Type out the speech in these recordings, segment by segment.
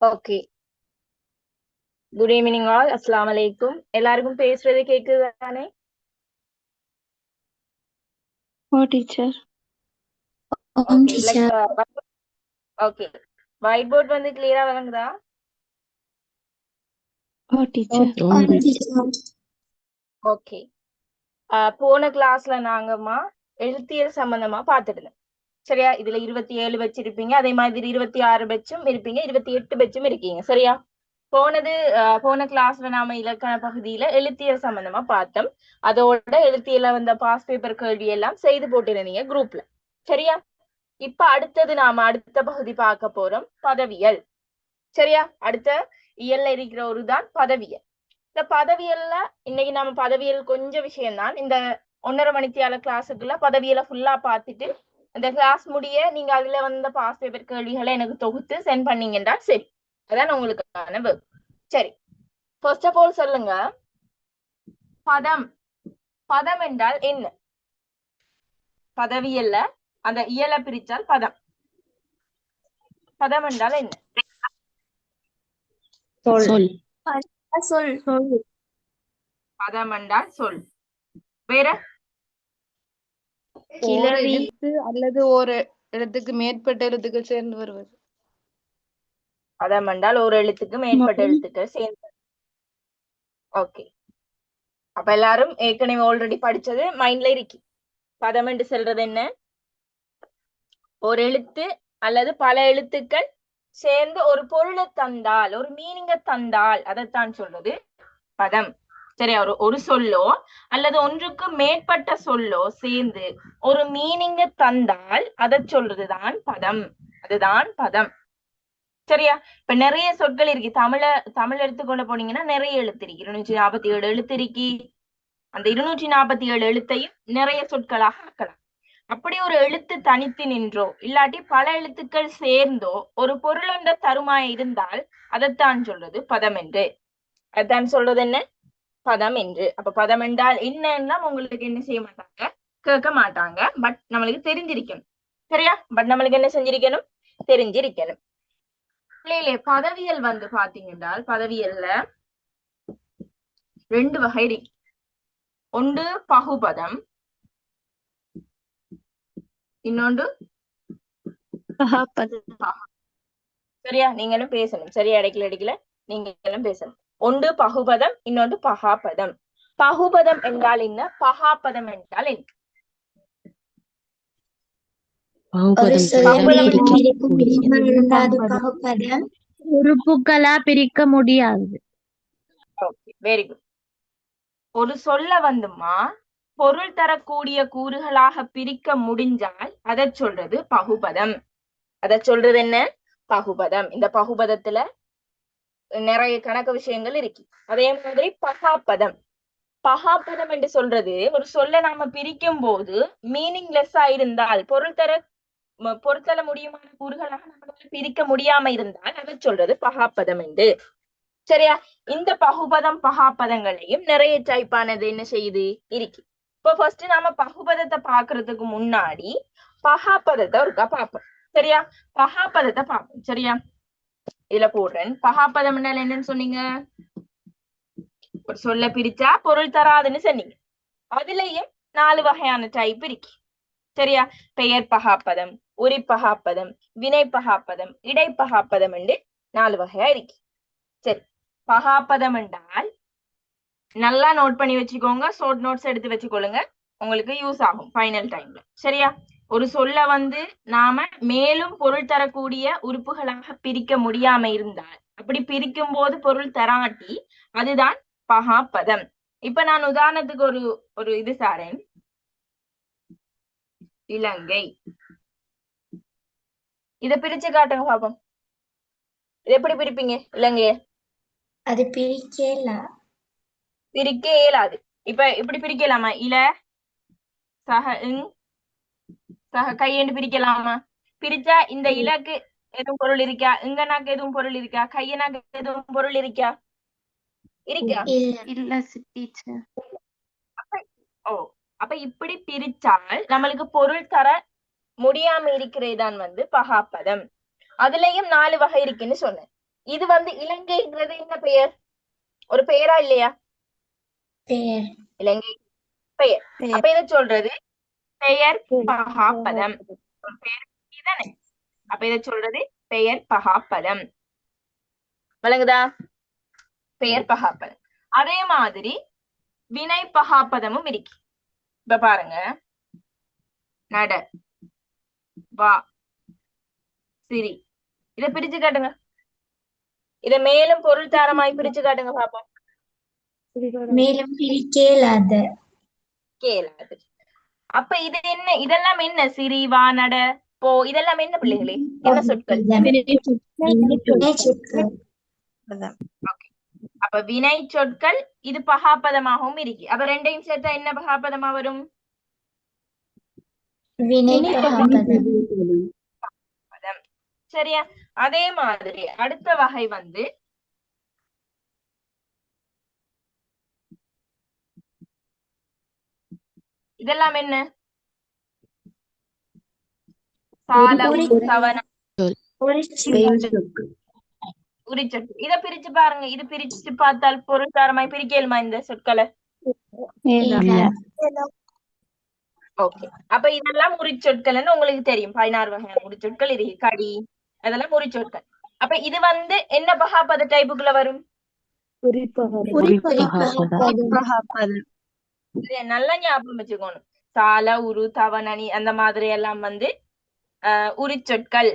Okay. Good evening all. அஸ்ஸலாமு அலைக்கும். எல்லாருக்கும் பேசுறது கேக்குது தானே? ஓ teacher. Okay. Okay. White board வந்து கிளியரா விளங்குதா? ஓ டீச்சர். ஓகே. போன கிளாஸ்ல நாங்கம்மா எழுத்தியல் சம்பந்தமா பார்த்துட்டு சரியா? இதுல 27 வச்சிருப்பீங்க, அதே மாதிரி 26 பெச்சும் இருப்பீங்க, 28 பெச்சும் இருக்கீங்க. சரியா? போன கிளாஸ்ல நாம இலக்கண பகுதியில எழுத்தியல் சம்பந்தமா பார்த்தோம். அதோட எழுத்தியல வந்த பாஸ் பேப்பர் கேள்வி எல்லாம் செய்து போட்டிருந்தீங்க குரூப்ல. சரியா? இப்ப அடுத்த பகுதி பார்க்க போறோம், பதவியல். சரியா? அடுத்த இயல்ல இருக்கிற ஒரு தான் பதவியல். இந்த பதவியல்ல இன்னைக்கு நம்ம பதவியல் கொஞ்சம் விஷயம்தான். இந்த 1.5 மணித்தியால கிளாஸுக்குள்ள பதவியலை ஃபுல்லா பார்த்துட்டு அந்த கிளாஸ் முடிய நீங்க அதுல வந்த பாஸ் பேப்பர் கேள்விகளை எனக்கு தொகுத்து சென்ட் பண்ணீங்கன்னா சரி. அதான் உங்களுக்கான work. சரி, ஃபர்ஸ்ட் ஆஃப் ஆல் சொல்லுங்க, பதம் பதம் என்றால் என்ன? பதவியல்ல அந்த இயலை பிரிச்சால் பதம். பதம் என்றால் என்ன? சொல். பதம் என்றால் சொல். வேற? ஒரு எழுத்து அல்லது ஒரு எழுத்துக்கு மேற்பட்ட எழுத்துக்கள் சேர்ந்து வருவது. பதம் என்றால் ஒரு எழுத்துக்கு மேற்பட்ட எழுத்துக்கள் சேர்ந்து. ஓகே. அப்ப எல்லாரும் ஏற்கனவே ஆல்ரெடி படிச்சது மைண்ட்ல இருக்கு. பதம் என்று சொல்றது என்ன? ஒரு எழுத்து அல்லது பல எழுத்துக்கள் சேர்ந்து ஒரு பொருளை தந்தால், ஒரு மீனிங்க தந்தால் அதைத்தான் சொல்றது பதம். சரியா? ஒரு சொல்லோ அல்லது ஒன்றுக்கு மேற்பட்ட சொல்லோ சேர்ந்து ஒரு மீனிங்க தந்தால் அதை சொல்றதுதான் பதம். அதுதான் பதம். சரியா? இப்ப நிறைய சொற்கள் இருக்கு. தமிழ் எடுத்துக்கொண்டு போனீங்கன்னா நிறைய எழுத்து இருக்கு. 247 எழுத்து இருக்கு. அந்த 247 எழுத்தையும் நிறைய சொற்களாக ஆக்கலாம். அப்படி ஒரு எழுத்து தனித்து நின்றோ இல்லாட்டி பல எழுத்துக்கள் சேர்ந்தோ ஒரு பொருளொன்ற தருமாய் இருந்தால் அதைத்தான் சொல்றது பதம் என்று. அதான் சொல்றது என்ன? பதம் என்று. அப்ப பதம் என்றால் என்னன்னா உங்களுக்கு என்ன செய்ய மாட்டாங்க, கேட்க மாட்டாங்க. பட் நம்மளுக்கு தெரிஞ்சிருக்கணும். சரியா? பட் நம்மளுக்கு என்ன செஞ்சிருக்கணும்? தெரிஞ்சிருக்கணும். இல்லையே, பதவியல் வந்து பாத்தீங்கன்னா பதவியல்ல 2 வகை இருக்கு. ஒன்று பகுபதம், இன்னொன்று சரியா? நீங்களும் பேசணும். சரியா? இடைக்கல நீங்களும் பேசணும். ஒன்று பகுபதம், இன்னொன்று பகாபதம். பகுபதம் என்றால் என்ன? பகாபதம் என்றால் என்ன? உறுப்புகளா பிரிக்க முடியாது. Very good. ஒரு சொல்ல வந்துமா பொருள் தரக்கூடிய கூறுகளாக பிரிக்க முடிஞ்சால் அதை சொல்றது பகுபதம். அதை சொல்றது என்ன? பகுபதம். இந்த பகுபதத்துல நிறைய கணக்கு விஷயங்கள் இருக்கு. அதே மாதிரி பகாபதம். பகாபதம் என்று சொல்றது ஒரு சொல்ல நாம பிரிக்கும் போது மீனிங்லெஸ்ஸா இருந்தால், பொருத்தல முடியுமான கூறுகளாக நம்மளால பிரிக்க முடியாம இருந்தால் அதை சொல்றது பகாபதம் என்று. சரியா? இந்த பகுபதம் பகாபதங்களையும் நிறைய டைப்பானது என்ன செய்யுது இருக்கு. இப்போ ஃபர்ஸ்ட் நாம பகுபதத்தை பாக்குறதுக்கு முன்னாடி பகாபதத்தை ஒருக்கா பார்ப்போம். சரியா? பகாபதத்தை பார்ப்போம். சரியா? இதுல போடுறேன். பகாபதம் என்றால் என்னன்னு சொன்னீங்க? ஒரு சொல்ல பிரிச்சா பொருள் தராதுன்னு சொன்னீங்க. அதுலயும் 4 வகையான டைப் இருக்கு. சரியா? பெயர் பகாப்பதம், உரிப்பகாப்பதம், வினை பகாப்பதம், இடைப்பகாப்பதம் என்று 4 வகையா இருக்கு. சரி, பகாப்பதம் என்றால் நல்லா நோட் பண்ணி வச்சுக்கோங்க. ஷார்ட் நோட்ஸ் எடுத்து வச்சுக்கொள்ளுங்க, உங்களுக்கு யூஸ் ஆகும் ஃபைனல் டைம்ல. சரியா? ஒரு சொல்ல வந்து நாம மேலும் பொருள் தரக்கூடிய உறுப்புகளாக பிரிக்க முடியாம இருந்தால், அப்படி பிரிக்கும் போது பொருள் தராட்டி அதுதான் பகாப்பதம். இப்ப நான் உதாரணத்துக்கு ஒரு இது சாரேன். இலங்கை. இத பிரிச்சு காட்டுங்க பாப்போம். இது எப்படி பிரிப்பீங்க இலங்கைய? அது பிரிக்க இயலாது. இப்ப இப்படி பிரிக்கலாமா? இல சக சக கையெண்டு பிரிக்கலாமா? பிரிச்சா இந்த இலக்கு எதுவும் பொருள் இருக்கா? இங்கனாக்கு எதுவும் பொருள் இருக்கா? கையனாக்கு எதுவும் பொருள் இருக்கா? இருக்கா? இல்ல டீச்சர். ஓ, அப்ப இப்படி பிரிச்சால் நம்மளுக்கு பொருள் தர முடியாம இருக்கிறதான் வந்து பகாப்பதம். அதுலயும் 4 வகை இருக்குன்னு சொன்னேன். இது வந்து இலங்கைங்கிறது என்ன பெயர்? ஒரு பெயரா இல்லையா? பெயர் இலங்கை பெயர். அப்ப இதை சொல்றது பெயர் பகாப்பதம். ஒரு பெயர் தானே, அப்ப இதை சொல்றது பெயர் பகாப்பதம். விளங்குதா? பெயர் பகாப்பதம். அதே மாதிரி வினை பகாப்பதமும் இருக்கு. இப்ப பாருங்க, நட, வா, சிரி. இத பிரிச்சு காட்டுங்க. இத மேலும் பொருள் தாரமாய் பிரிச்சு காட்டுங்க பாப்போம். மேலும் பிரிக்கலாத கேளாது. அப்ப இது என்ன? இதெல்லாம் என்ன? சிரி, வா, நட, போ, இதெல்லாம் என்ன பிள்ளைகளே? என்ன சொற்கள்? சொற்கள். அப்ப வினை சொற்கள். இது பகாப்பதமாகவும் இருக்கு. அப்ப ரெண்டையும் சேர்த்தா என்ன பகாப்பதமா வரும்? வினை பகாப்பதம். பதம். சரியா? அதே மாதிரி அடுத்த வகை வந்து இதெல்லாம் என்ன? சால, சவன, உரிச்சொற்கள். இத பிரிச்சு பாருங்க. இது பிரிச்சு பார்த்தால் பொருள் தாரமாய் பிரிக்கலுமா இந்த சொற்களை? ஓகே. அப்ப இதெல்லாம் உரிச்சொற்கள்னு உங்களுக்கு தெரியும். 16 வகையான உரிச்சொற்கள் இருக்கு. கடி, அதெல்லாம் உரிச்சொற்கள். அப்ப இது வந்து என்ன பகாப்பத டைப்புக்குள்ள வரும்? நல்லா ஞாபகம் வச்சுக்கணும். சால, உரு, தவணனி அந்த மாதிரி எல்லாம் வந்து உரிச்சொற்கள்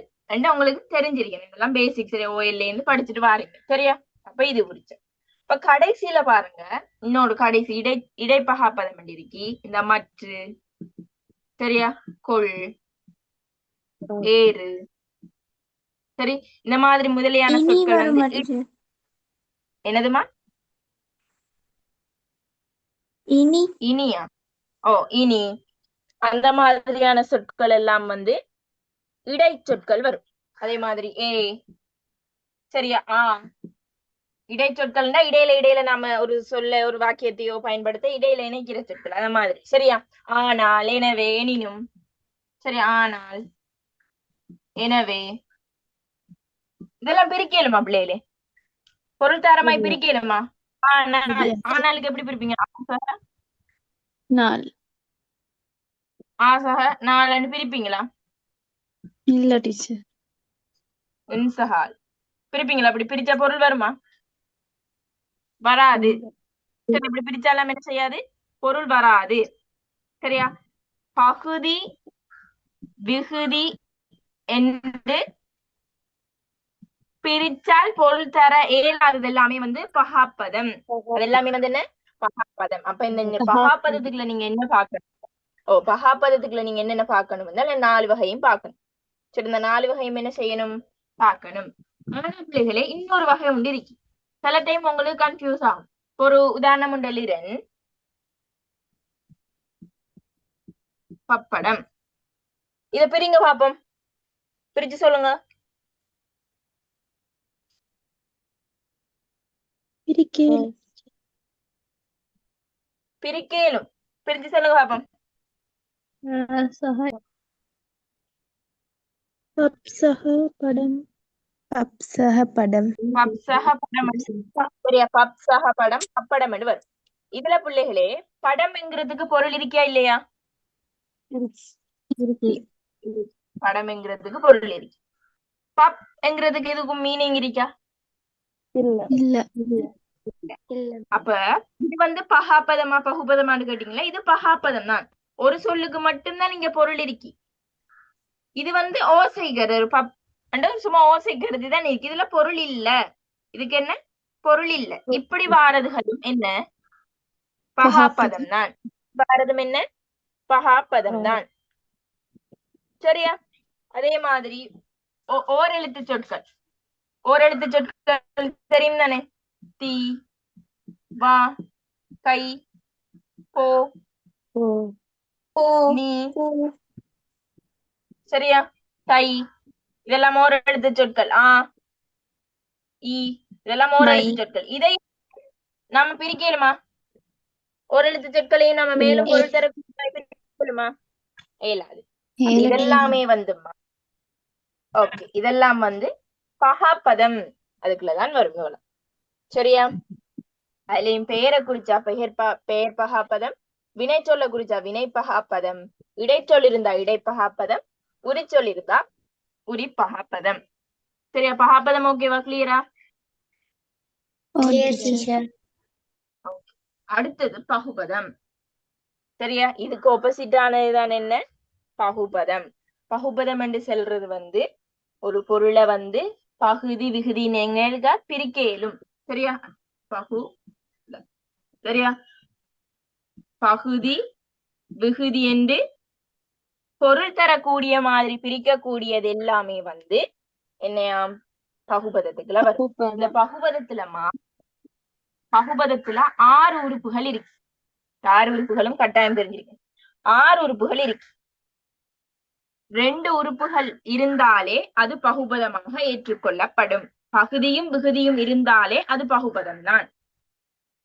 உங்களுக்கு தெரிஞ்சிருக்கணும். இதெல்லாம் பேசிக். சரி, ஓஎல்ல இருந்து படிச்சுட்டு வாரீங்க. சரியா? அப்ப இது உரிச்சொல். இப்ப கடைசியில பாருங்க, இன்னொரு கடைசி இடைப்பகாப்பதம் இருக்கு. இந்த மற்று, சரியா, கொள், ஏறு, சரி, இந்த மாதிரி முதலியான சொற்கள் வந்து என்னதுமா? இனியா? ஓ, இனி அந்த மாதிரியான சொற்கள் எல்லாம் வந்து இடைச்சொற்கள் வரும். அதே மாதிரி ஏ, சரியா, ஆ, இடைச்சொற்கள்னா இடையில நாம ஒரு சொல்ல, ஒரு வாக்கியத்தையோ பயன்படுத்த இடையில இணைக்கிற சொற்கள். அந்த மாதிரி. சரியா? ஆனால், எனவே, எனினும். சரி, ஆனால், எனவே, இதெல்லாம் பிரிக்கலுமா பிள்ளைகளே? பொருள் தாரமாய் பிரிக்கலுமா? ஆனால், ஆனாலுக்கு எப்படி பிரிப்பீங்க? ஆசக, நாலன்னு பிரிப்பீங்களா? இல்ல டீச்சர். இன்சஹால் பிரிப்பீங்களா? அப்படி பிரிச்சா பொருள் வருமா? வராது. சரி, இப்படி பிரிச்சாலாம் என்ன செய்யாது? பொருள் வராது. சரியா? பகுதி, விகுதி என்று பிரிச்சால் பொருள் தர இயலாதது எல்லாமே வந்து பகாப்பதம். அது எல்லாமே வந்து என்ன? பகாப்பதம். அப்ப இந்த பகாப்பதத்துக்குள்ள நீங்க என்ன பார்க்கணும்? பகாப்பதத்துக்குள்ள நீங்க என்னென்ன பார்க்கணும்? 4 வகையும் பார்க்கணும். சரி, இந்த 4 வகையும் என்ன செய்யணும்? பார்க்கணும். ஆனா பிள்ளைகளே, இன்னொரு வகை உண்டு இருக்கு. சில டைம் உங்களுக்கு கன்ஃபியூஸ் ஆகும். ஒரு உதாரணம் உண்டலிரன், பப்படம். இத பிரிங்க பாப்போம். பிரிச்சு சொல்லுங்க. பிரிக்கேலும். பிரிச்சு சொல்லுங்க பாப்போம். படம். பப்சக படம். சரியா? பப்சக படம், பப்படம் என்று வரும். இதுல பிள்ளைகளே, படம் என்கிறதுக்கு பொருள் இருக்கியா இல்லையா? படம் என்கிறதுக்கு பொருள் இருக்கு. பப் என்கிறதுக்கு எதுக்கும் மீனிங் இருக்கா? இல்ல. அப்ப இது வந்து பகாப்பதமா பகுபதமான்னு கேட்டீங்களா? இது பகாப்பதம் தான். ஒரு சொல்லுக்கு மட்டும்தான் நீங்க பொருள் இருக்கி. இது வந்து ஓசைகிறது. பப் சும்மா ஓசைக்கிறது தான் இருக்கு. இதுல பொருள் இல்ல. இதுக்கு என்ன பொருள் இல்ல. இப்படி வாரதுகளும் என்ன? பகாப்பதம் தான். வாரதும் என்ன? பகாப்பதம் தான். சரியா? அதே மாதிரி ஓரெழுத்து சொற்கள். ஓரெழுத்து சொற்கள் தெரியும் தானே? தீ, வா, கை, போ, நீ, சரியா, தை, இதெல்லாம் ஓரெழுத்து சொற்கள். ஆ, ஈ, இதெல்லாம் ஓரெழுத்து சொற்கள். இதை நாம பிரிக்கலுமா? ஓரெழுத்து சொற்களையும் நம்ம மேலும் பொருள் தர பிரிக்கலுமா? இயலாது. இதெல்லாமே வந்துமா? ஓகே, இதெல்லாம் வந்து பகாப்பதம் அதுக்குள்ளதான் வரும் இவ்வளவு. சரியா? அதுலயும் பெயரை குறிச்சா பெயர் பகாப்பதம், வினை சொல்ல குறிச்சா வினை பகாப்பதம், இடைச்சொல் இருந்தா இடைப்பகாப்பதம், உரிச்சொல் இருந்தா உரி பகாப்பதம். சரியா? பகாப்பதம் ஓகேவா? கிளியரா? Clear, teacher. அடுத்தது பகுபதம். சரியா? இதுக்கு ஆப்போசிட் ஆனதுதான் என்ன? பகுபதம். பகுபதம் என்று சொல்றது வந்து ஒரு பொருளை வந்து பகுதி விகுதி எங்க பிரிக்க இயலும். சரியா? சரியா? பகுதி விகுதி என்று பொருள் தரக்கூடிய மாதிரி பிரிக்கக்கூடியது எல்லாமே வந்து என்னையாம் பகுபதத்துக்குள்ள வரும். இந்த பகுபதத்துல 6 உறுப்புகள் இருக்கு. 6 உறுப்புகளும் கட்டாயம் தெரிஞ்சிருக்கு. 6 உறுப்புகள் இருக்கு. 2 உறுப்புகள் இருந்தாலே அது பகுபதமாக ஏற்றுக்கொள்ளப்படும். பகுதியும் விகுதியும் இருந்தாலே அது பகுபதம் தான்.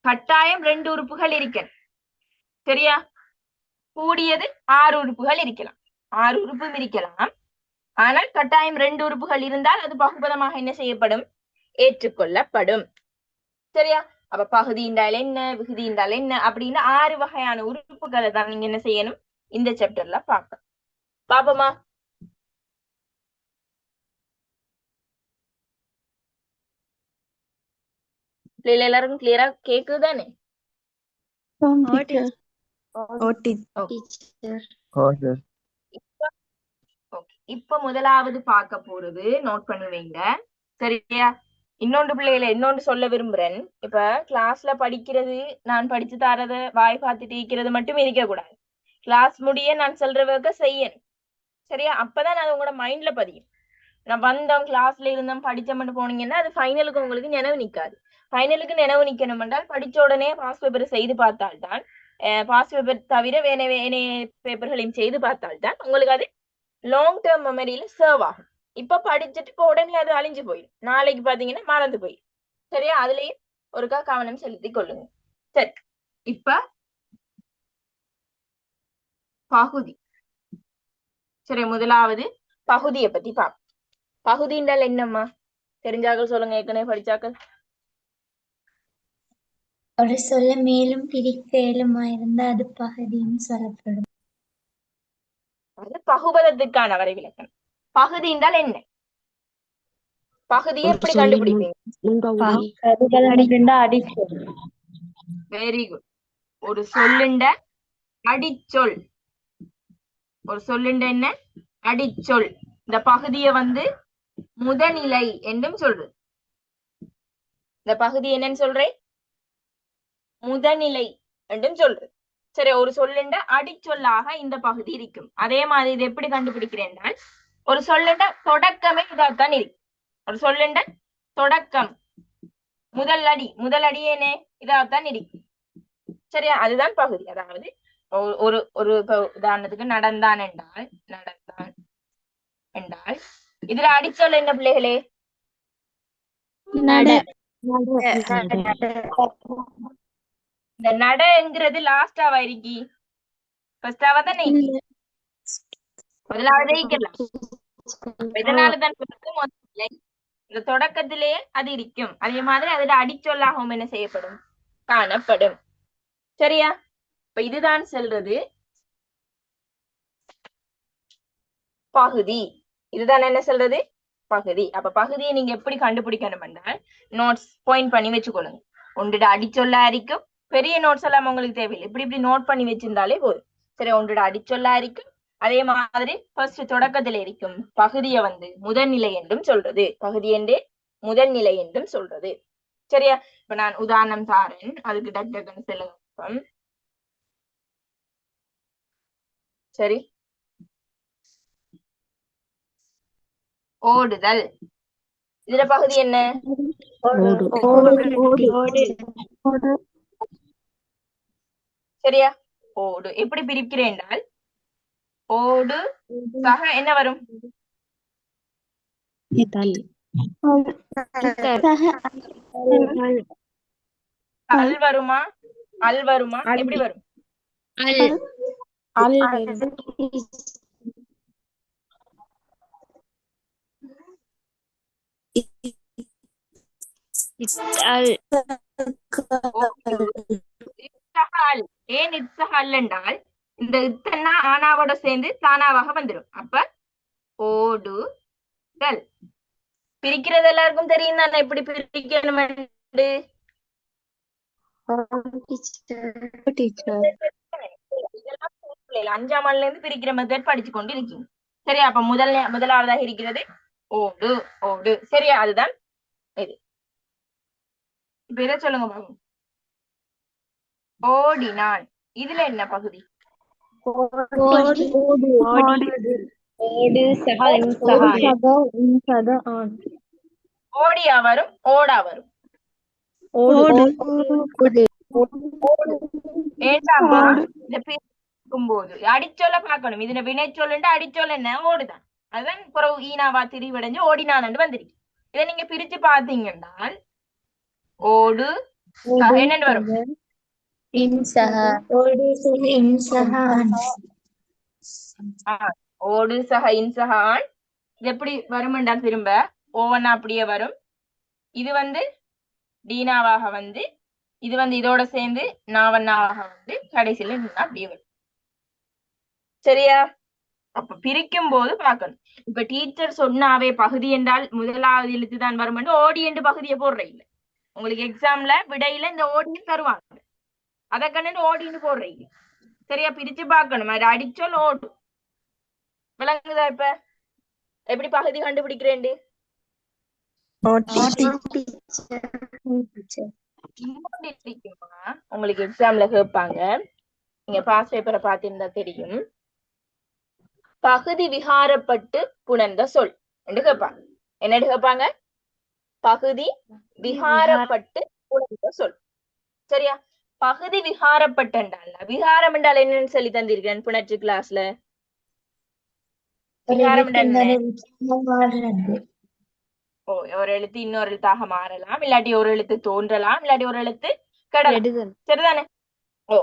கட்டாயம் 2 உறுப்புகள் இருக்கணும். சரியா? கூடியது 6 உறுப்புகள் இருக்கலாம். 6 உறுப்பும் இருக்கலாம். ஆனால் கட்டாயம் 2 உறுப்புகள் இருந்தால் அது பகுபதமாக என்ன செய்யப்படும்? ஏற்றுக்கொள்ளப்படும். சரியா? அப்ப பகுதி என்றால் என்ன, விகுதி என்றால் என்ன அப்படின்னு 6 வகையான உறுப்புகளை தான் நீங்க என்ன செய்யணும் இந்த சாப்டர்ல பாப்போமா? எல்லாருக்கும் கிளியரா கேக்குதானே? இப்ப முதலாவது பார்க்க போறது நோட் பண்ணி வைங்க. சரியா? இன்னொன்று பிள்ளைகளை இன்னொன்று சொல்ல விரும்புறேன். இப்ப கிளாஸ்ல படிக்கிறது, நான் படிச்சு தரத வாய் பார்த்துட்டு இருக்கிறது மட்டும் இருக்க கூடாது. கிளாஸ் முடிய நான் சொல்ற ஒர்க்க செய்யணும். சரியா? அப்பதான் அது உங்களோட மைண்ட்ல பதியும். நான் வந்தோம், கிளாஸ்ல இருந்தோம், படிச்சோம்னு போனீங்கன்னா அது ஃபைனலுக்கு உங்களுக்கு நினைவு நிக்காது. ஃபைனலுக்கு நினைவு நிக்கணும் என்றால் படிச்ச உடனே பாஸ் பேப்பர் செய்து பார்த்தால்தான், பாஸ் பேப்பர் தவிர வேணே பேப்பர்களையும் செய்து பார்த்தால்தான் உங்களுக்கு அது லாங் டேர்ம் மெமரியில சர்வ் ஆகும். இப்ப படிச்சுட்டு இப்போ உடனே அது அழிஞ்சு போயிடும். நாளைக்கு பாத்தீங்கன்னா மறந்து போயிடும். சரியா? அதுலயும் ஒருக்கா கவனம் செலுத்தி கொள்ளுங்க. சரி, இப்ப பகுதி. சரி, முதலாவது பகுதியை பத்தி பார்ப்போம். பகுதி என்றால் என்னம்மா? தெரிஞ்சாக்கள் சொல்லுங்க, ஏற்கனவே படிச்சாக்கள். ஒரு சொல்ல மேலும் பிரிக்க இயலுமாயிருந்தா அது பகுதின்னு சொல்லப்படும். அது பகுபதத்துக்கான வரைவிலக்கணம். பகுதி என்றால் என்ன? பகுதியை எப்படி கண்டுபிடிப்பீங்க? Very good. ஒரு சொல்லுண்ட அடிச்சொல். ஒரு சொல்லுண்ட என்ன? அடிச்சொல். இந்த பகுதியை வந்து முதநிலை என்றும் சொல்றது. இந்த பகுதி என்னன்னு சொல்றேன்? முதநிலை என்றும் சொல்றது. சரி, ஒரு சொல்லுண்ட அடிச்சொல்லாக இந்த பகுதி இருக்கும். அதே மாதிரி இது எப்படி கண்டுபிடிக்கிறேன்? ஒரு சொல்லுண்ட தொடக்கமே இதாத்தான் இருக்கு. ஒரு சொல்லுண்ட தொடக்கம் முதல் அடியேனே இதாத்தான் இருக்கு. சரியா? அதுதான் பகுதி. அதாவது ஒரு ஒரு உதாரணத்துக்கு நடந்தான் என்றால் இதுல அடிச்சொல் என்ன பிள்ளைகளே? இந்த நடங்கிறது லாஸ்டாவா இருக்கி? ஃபர்ஸ்டாவா தானே? முதலாவதே இருக்கலாம். இதனாலதான் முதல்ல இந்த தொடக்கத்திலேயே அது இருக்கும். அதே மாதிரி அதுல அடிச்சொல்லாகவும் என்ன செய்யப்படும்? காணப்படும். சரியா? இப்ப இதுதான் சொல்றது பகுதி. இதுதான் என்ன சொல்றது? பகுதி. அப்ப பகுதியை நீங்க எப்படி கண்டுபிடிக்கணும் என்றால் நோட்ஸ் பாயிண்ட் பண்ணி வச்சுக்கொள்ளுங்க. ஒன்றுட அடிச்சொல்லா இருக்கும். பெரிய நோட்ஸ் எல்லாம் உங்களுக்கு தேவையில்லை. இப்படி நோட் பண்ணி வச்சிருந்தாலே போதும். சரி, ஒன்றுட அடிச்சொல்லா இருக்கும். அதே மாதிரி ஃபர்ஸ்ட் தொடக்கத்துல இருக்கும் பகுதியை வந்து முதல்நிலை என்றும் சொல்றது. பகுதி என்றே முதல்நிலை என்றும் சொல்றது. சரியா? இப்ப நான் உதாரணம் தாரேன், அதுக்கு டக்குன்னு சொல்லுங்க. சரி, ஓடுதல். இதுல பகுதி என்ன? சரியா? ஓடு. எப்படி பிரிக்கிறேன் என்றால் ஓடு சக என்ன வரும்? அல் வருமா? அல் வருமா? எப்படி வரும்? இத்சஹால். ஏன் இத்சஹால் என்றால் இந்த இத்தன்னா ஆனாவோட சேர்ந்து தானாவாக வந்துடும். அப்ப ஓடுதல். பிரிக்கிறது எல்லாருக்கும் தெரியும் தானே எப்படி பிரிக்கணும். டீச்சர். இதெல்லாம் பிள்ளைகள் 5ஆம் ஆண்டுல இருந்து பிரிக்கிற மெத்தட் படிச்சு கொண்டு இருக்கீங்க. சரியா? அப்ப முதலாவதாக இருக்கிறது ஓடு. ஓடு. சரியா? அதுதான் இது. இப்ப இதை சொல்லுங்க பாருங்க. ஓடினான். இதுல என்ன பகுதி? ஓடியா வரும், ஓடா வரும்? ஏண்டாமா இந்த பிரிக்கும் போது அடிச்சொல்ல பார்க்கணும். இதுல வினை சொல்லுண்டு அடிச்சொல் என்ன? ஓடுதான். அதுதான் பிறகு ஈனாவா திரிவடைஞ்சு ஓடினான்னு வந்துருக்கு. இதை நீங்க பிரிச்சு பாத்தீங்கன்னா ஓடு என்னன்னு வரும்? ஓடு சக இன்சக ஆண். இது எப்படி வரும்டா? திரும்ப ஓவன்னா அப்படியே வரும். இது வந்து டீனாவாக வந்து, இது வந்து இதோட சேர்ந்து நாவன்னாவாக வந்து கடைசியில அப்படியே வரும். சரியா? அப்ப பிரிக்கும் போது பார்க்கணும். இப்ப டீச்சர் சொன்னாவே பகுதி என்றால் முதலாவது எழுத்து தான் வரும் என்று ஓடி என்று பகுதியை போடுற இல்ல. உங்களுக்கு எக்ஸாம்ல விடையில இந்த ஓடின்னு தருவாங்க, அதை கண்டு ஓடின்னு போடுற இல்ல. சரியா? பிரிச்சு பார்க்கணும். அது அடிச்சொல் ஓடு. விளங்குதா? இப்ப எப்படி பகுதி கண்டுபிடிக்கிறேன்? உங்களுக்கு எக்ஸாம்ல கேட்பாங்க, நீங்க பாஸ் பேப்பரை பார்த்திருந்தா தெரியும். பகுதி விகாரப்பட்டு புணர்ந்த சொல் என்று கேட்பாங்க. என்ன கேட்பாங்க? பகுதி விகாரப்பட்டு புணர்ந்த சொல். சரியா? பகுதி விகாரப்பட்டு என்றால், விகாரம் என்றால் என்னன்னு சொல்லி தந்திருக்கேன் புணர்ச்சி கிளாஸ்ல. விகாரம் ஒரு எழுத்து இன்னொரு எழுத்தாக மாறலாம், இல்லாட்டி ஒரு எழுத்து தோன்றலாம், இல்லாட்டி ஒரு எழுத்து கெடலாம். சரிதானே? ஓ,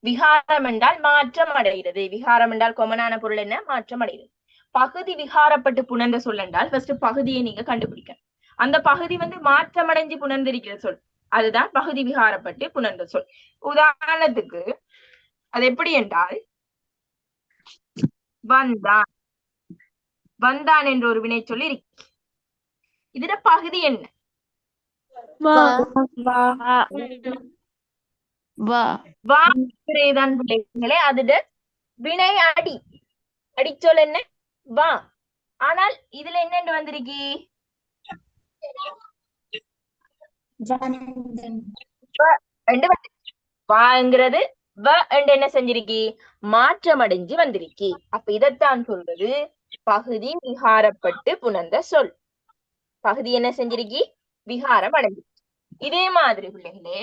விகாரம் என்றால் மாற்றம் அடைகிறது. விகாரம் என்றால் கொமனான பொருள் என்ன? மாற்றம் அடைகிறது. பகுதி விகாரப்பட்டு புணர்ந்த சொல் என்றால் ஃபர்ஸ்ட் பகுதியை நீங்க கண்டுபிடிக்க. அந்த பகுதி வந்து மாற்றம் அடைஞ்சு புணர்ந்திருக்கிற சொல், அதுதான் பகுதி விகாரப்பட்டு புணர்ந்த சொல். உதாரணத்துக்கு அது எப்படி என்றால், வந்தான். வந்தான் என்ற ஒரு வினை சொல்லி இருக்கு. இதுல பகுதி என்ன? பிள்ளைகளே, அதுட வினை அடி. அடிச்சொல் என்ன? வா. ஆனால் இதுல என்னன்னு வந்திருக்கு? வாங்கிறது வ என்று என்ன செஞ்சிருக்கி? மாற்றம் அடைஞ்சு வந்திருக்கி. அப்ப இதைத்தான் சொல்றது பகுதி விகாரப்பட்டு புணர்ந்த சொல். பகுதி என்ன செஞ்சிருக்கி? விகாரம் அடைஞ்சு. இதே மாதிரி பிள்ளைகளே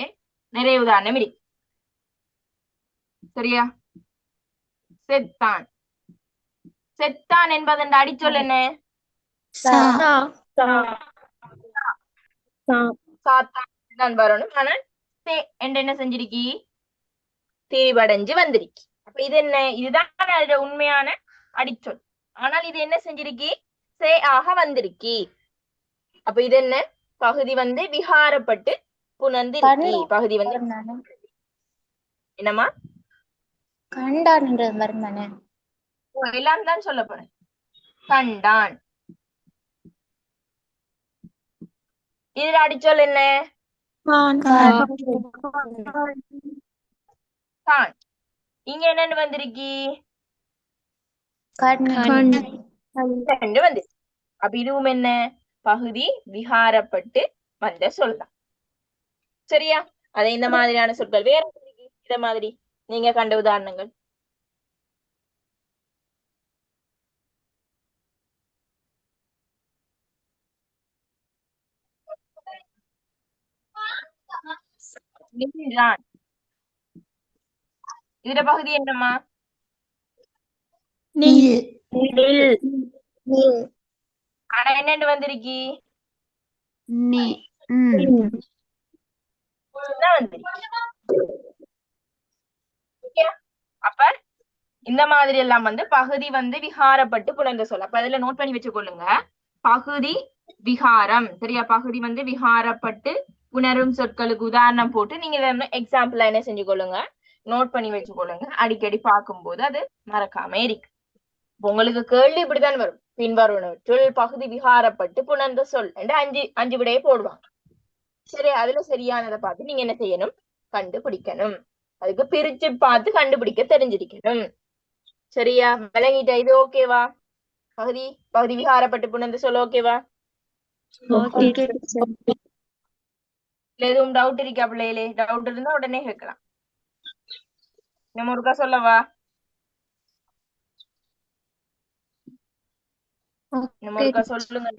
நிறைய உதாரணம் இருக்கு. சரியா? செத்தான். செத்தான் என்பதன் அடிச்சொல் என்ன? சாத்தான் வரணும். ஆனால் என்ன செஞ்சிருக்கி? தேவடைஞ்சு வந்திருக்கி. அப்ப இது என்ன? இதுதான் அதோட உண்மையான அடிச்சொல். ஆனால் இது என்ன செஞ்சிருக்கி? சே ஆக வந்திருக்கி. அப்ப இது என்ன? பகுதி வந்து விகாரப்பட்டு புணர்ந்திருக்கி. பகுதி வந்து என்னமா? கண்டான். எல்லாம் தான் சொல்ல போறேன். கண்டான். இதுல அடிச்சொல் என்ன? தான். இங்க என்னன்னு வந்திருக்கி? வந்து. அப்ப இதுவும் என்ன? பகுதி விகாரப்பட்டு வந்த சொல்தான். சரியா? அதை இந்த மாதிரியான சொற்கள் வேற இத மாதிரி நீங்க கண்ட உதாரணங்கள். இதுல பகுதி என்னம்மா? ஆனா என்னன்னு வந்திருக்கி? அப்ப இந்த மாதிரி எல்லாம் வந்து பகுதி வந்து விகாரப்பட்டு புணர்ந்த சொல். அப்ப அதுல நோட் பண்ணி வச்சுக்கொள்ளுங்க. பகுதி விகாரம். சரியா? பகுதி வந்து விகாரப்பட்டு புணரும் சொற்களுக்கு உதாரணம் போட்டு நீங்க எக்ஸாம்பிளா என்ன செஞ்சு கொள்ளுங்க, நோட் பண்ணி வச்சு கொள்ளுங்க. அடிக்கடி பார்க்கும்போது அது மறக்காம இருக்கு. உங்களுக்கு கேள்வி இப்படித்தான் வரும். பின்வருவனவற்றுள் பகுதி விகாரப்பட்டு புணர்ந்த சொல் என்று அஞ்சு விடையை போடுவாங்க. சரி, அதுல சரியானதை பார்த்து நீங்க என்ன செய்யணும், கண்டுபிடிக்கணும். அதுக்கு பிரிச்சு பார்த்து கண்டுபிடிக்க தெரிஞ்சிருக்கணும். சரியா, விளங்கிட்ட? இது ஓகேவா? பகுதி விகாரப்பட்டு புணர்ந்த சொல் ஓகேவா? Okay teacher. இல்ல எதுவும் டவுட் இருக்கா பிள்ளைகளே? டவுட் இருந்தா உடனே கேட்கலாம். நம்ம ஒருக்கா சொல்லவா? நம்ம ஒருக்கா சொல்லுங்க.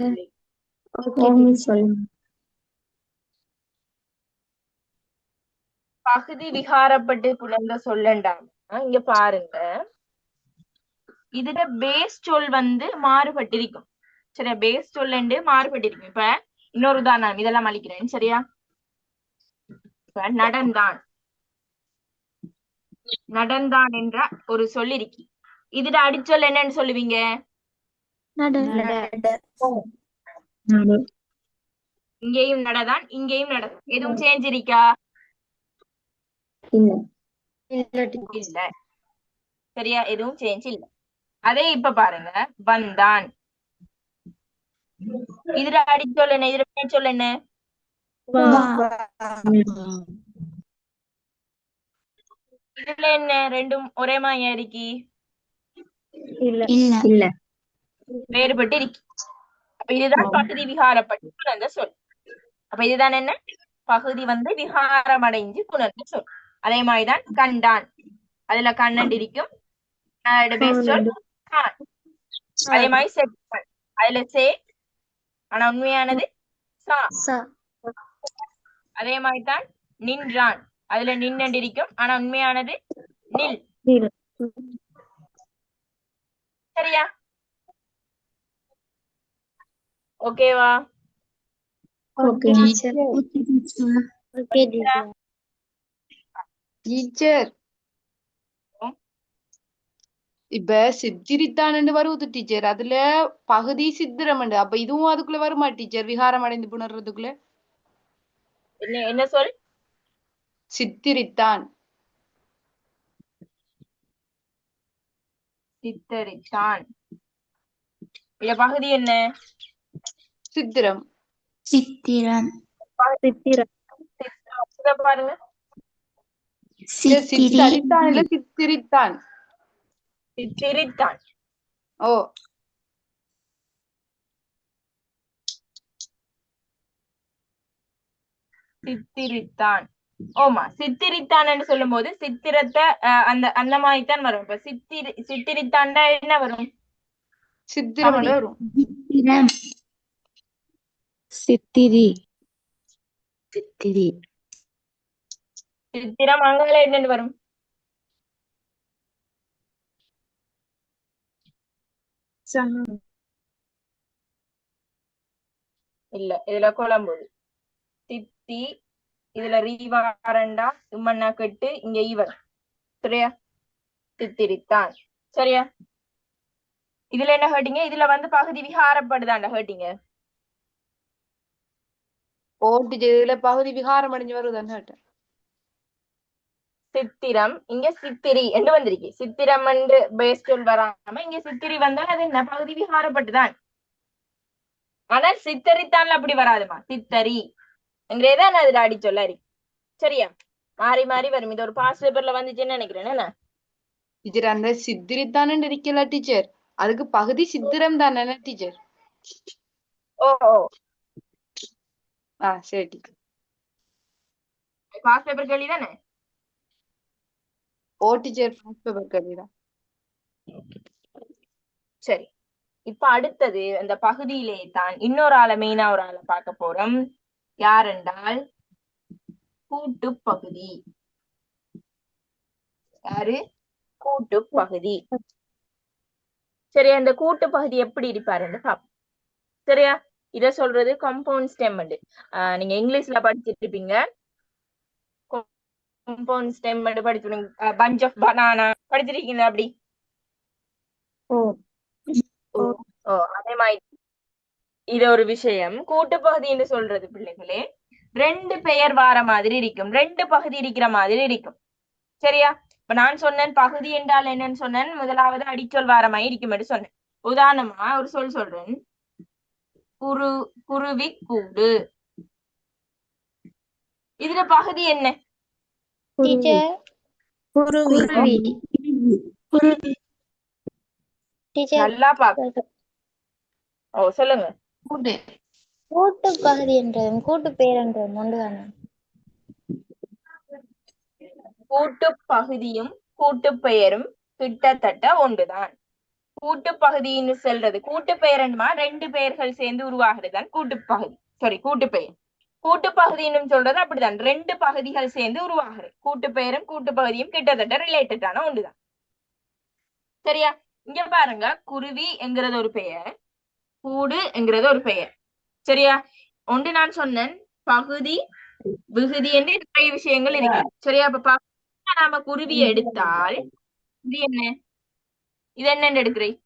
பகுதி விகாரப்பட்டு புணர்ந்த சொல்லண்டாம். இங்க பாருங்க, இதுல பேஸ் சொல் மாறுபட்டிருக்கும். சரியா, பேஸ் சொல் மாறுபட்டிருக்கும். இப்ப இன்னொரு உதாரணம் இதெல்லாம் அளிக்கிறேன். சரியா, இப்ப நடந்தான் என்ற ஒரு சொல் இருக்கு. இதுல அடிச்சொல் என்னன்னு சொல்லுவீங்க? இங்கேயும் நடதான், இங்கேயும் நடதான். எதுவும் சேஞ்ச் இருக்கா? இல்ல. சரியா, எதுவும் சேஞ்ச் இல்ல. அதே இப்ப பாருங்க, வந்தான். இதுல அடிச்சொல் என்ன? இதுல சொல் என்ன? இதுல என்ன? ரெண்டும் ஒரே மாதிரியா இருக்கி? இல்ல. வேறுபட்டு இருக்கு. அப்ப இதுதான் பகுதி விகாரப்பட்டு புணர்ந்த சொல். அப்ப இதுதான் என்ன? பகுதி விகாரம் அடைஞ்சு புணர்ந்த சொல். அதே மாதிரிதான் கண்டான். அதுல கண்ணன் இருக்கும். சொல் கான். அதே மாதிரி செட்டான். அதுல சே, ஆனா உண்மையானது சா. அதே மாதிரிதான் நின்றான். அதுல நின்னண்டு இருக்கும். ஆனா உண்மையானது நில். சரியா, ஓகேவா? டீச்சர் இப்ப சித்திரித்தான் வருவது டீச்சர். அதுல பகுதி சித்திரம். அப்ப இதுவும் அதுக்குள்ள வருமா டீச்சர்? விகாரம் அடைந்து புணர்றதுக்குள்ள என்ன சொல்? சித்திரித்தான். சித்தரித்தான். இத பகுதி என்ன? சித்திரம். பாருங்க, சித்தரித்தான் இல்ல சித்திரித்தான். சித்திரித்தான். ஓ, சித்திரித்தான். ஓமா, சித்திரித்தான் சொல்லும் போது சித்திரத்தை அந்த மாதிரித்தான் வரும். இப்ப சித்திரித்தான் என்ன வரும்? சித்திரம் வரும். சித்திரம் அங்கால என்னன்னு வரும்? இல்ல, இதுல குழம்புது. சித்தி, இதுல ரீவாரண்டா, சும்மண்ணா கட்டு, இங்க ஈவர். சரியா, சித்திரித்தான். சரியா, இதுல என்ன ஹேட்டிங்க? இதுல பகுதி விகாரப்படுதாண்டா ஹேட்டிங்க. இதுல பகுதி விகாரம் அடைஞ்சு வருதுன்னு கேட்டேன். சித்திரம், இங்க சித்திரி என்று வந்திருக்கு. சித்திரம் என்று பேஸ் சொல் வராம இங்க சித்திரி வந்தால் அது என்ன? பகுதி விகாரப்பட்டுதான். ஆனால் சித்தரித்தான் அப்படி வராதுமா. சித்தரி என்கிறதான் அதுல அடி சொல்ல இருக்கு. சரியா, மாறி மாறி வரும். இது ஒரு பாஸ் பேப்பர்ல வந்துச்சுன்னு நினைக்கிறேன். என்ன டீச்சர், அந்த சித்திரித்தான் இருக்கல டீச்சர், அதுக்கு பகுதி சித்திரம் தானே டீச்சர்? ஓ, சரி டீச்சர். பாஸ் பேப்பர் கேள்வி தானே? ஓ டீச்சர், பாஸ் பேப்பர் கேள்விதான். சரி, இப்ப அடுத்தது அந்த பகுதியிலே தான் இன்னொரு ஆளை மெயினா ஒரு ஆளை பார்க்க போறோம். யார் என்றால் கூட்டு பகுதி. யாரு? கூட்டு பகுதி. சரியா, இந்த கூட்டு பகுதி எப்படி இருப்பாருன்னு பாப்போம். சரியா, இத சொல்றது கம்பவுண்ட் ஸ்டெம். நீங்க இங்கிலீஷ்ல படிச்சிட்டு இருப்பீங்க. கம்பவுண்ட் ஸ்டெம் படிச்சிருக்கீங்க. பஞ்ச் ஆஃப் பனானா படிச்சிருக்கீங்க அப்படி? அதே மாதிரி இது ஒரு விஷயம். கூட்டு பகுதி என்று சொல்றது பிள்ளைகளே, ரெண்டு பெயர் வார மாதிரி இருக்கும், ரெண்டு பகுதி இருக்கிற மாதிரி இருக்கும். சரியா? இப்ப நான் சொன்னேன் பகுதி என்றால் என்னன்னு சொன்னேன், முதலாவது அடிச்சொல் வார மாதிரி இருக்கும் என்று சொன்னேன். உதாரணமா ஒரு சொல் சொல்றேன், குருவி கூடு. இதுல பகுதி என்ன? டீச்சர் குருவி டீச்சர் நல்லா பாக்க. ஓ சொல்லுங்க. கூட்டு கூட்டு பகுதி என்றதும் கூட்டு பெயர் என்றதும் ஒன்றுதானே? கூட்டு பகுதியும் கூட்டு பெயரும் கிட்டத்தட்ட ஒன்றுதான். கூட்டு பகுதின்னு சொல்றது கூட்டு பெயர்மா ரெண்டு பெயர்கள் சேர்ந்து உருவாகிறதுதான் கூட்டு பகுதி, சாரி கூட்டு பெயர். கூட்டு பகுதின்னு சொல்றது அப்படிதான், ரெண்டு பகுதிகள் சேர்ந்து உருவாகிறது. கூட்டு பெயரும் கூட்டு பகுதியும் கிட்டத்தட்ட ரிலேட்டடான ஒன்றுதான். சரியா? இங்க பாருங்க, குருவி என்கிறது ஒரு பெயர், கூடு என்கிறது ஒரு பெயர். சரியா? ஒன்று நான் சொன்னேன் பகுதி விகுதி என்று நிறைய விஷயங்கள் இருக்கு. சரியா? இப்ப நாம குருவியை எடுத்தால் இது என்ன? இது என்னன்னு எடுக்கிறேன்?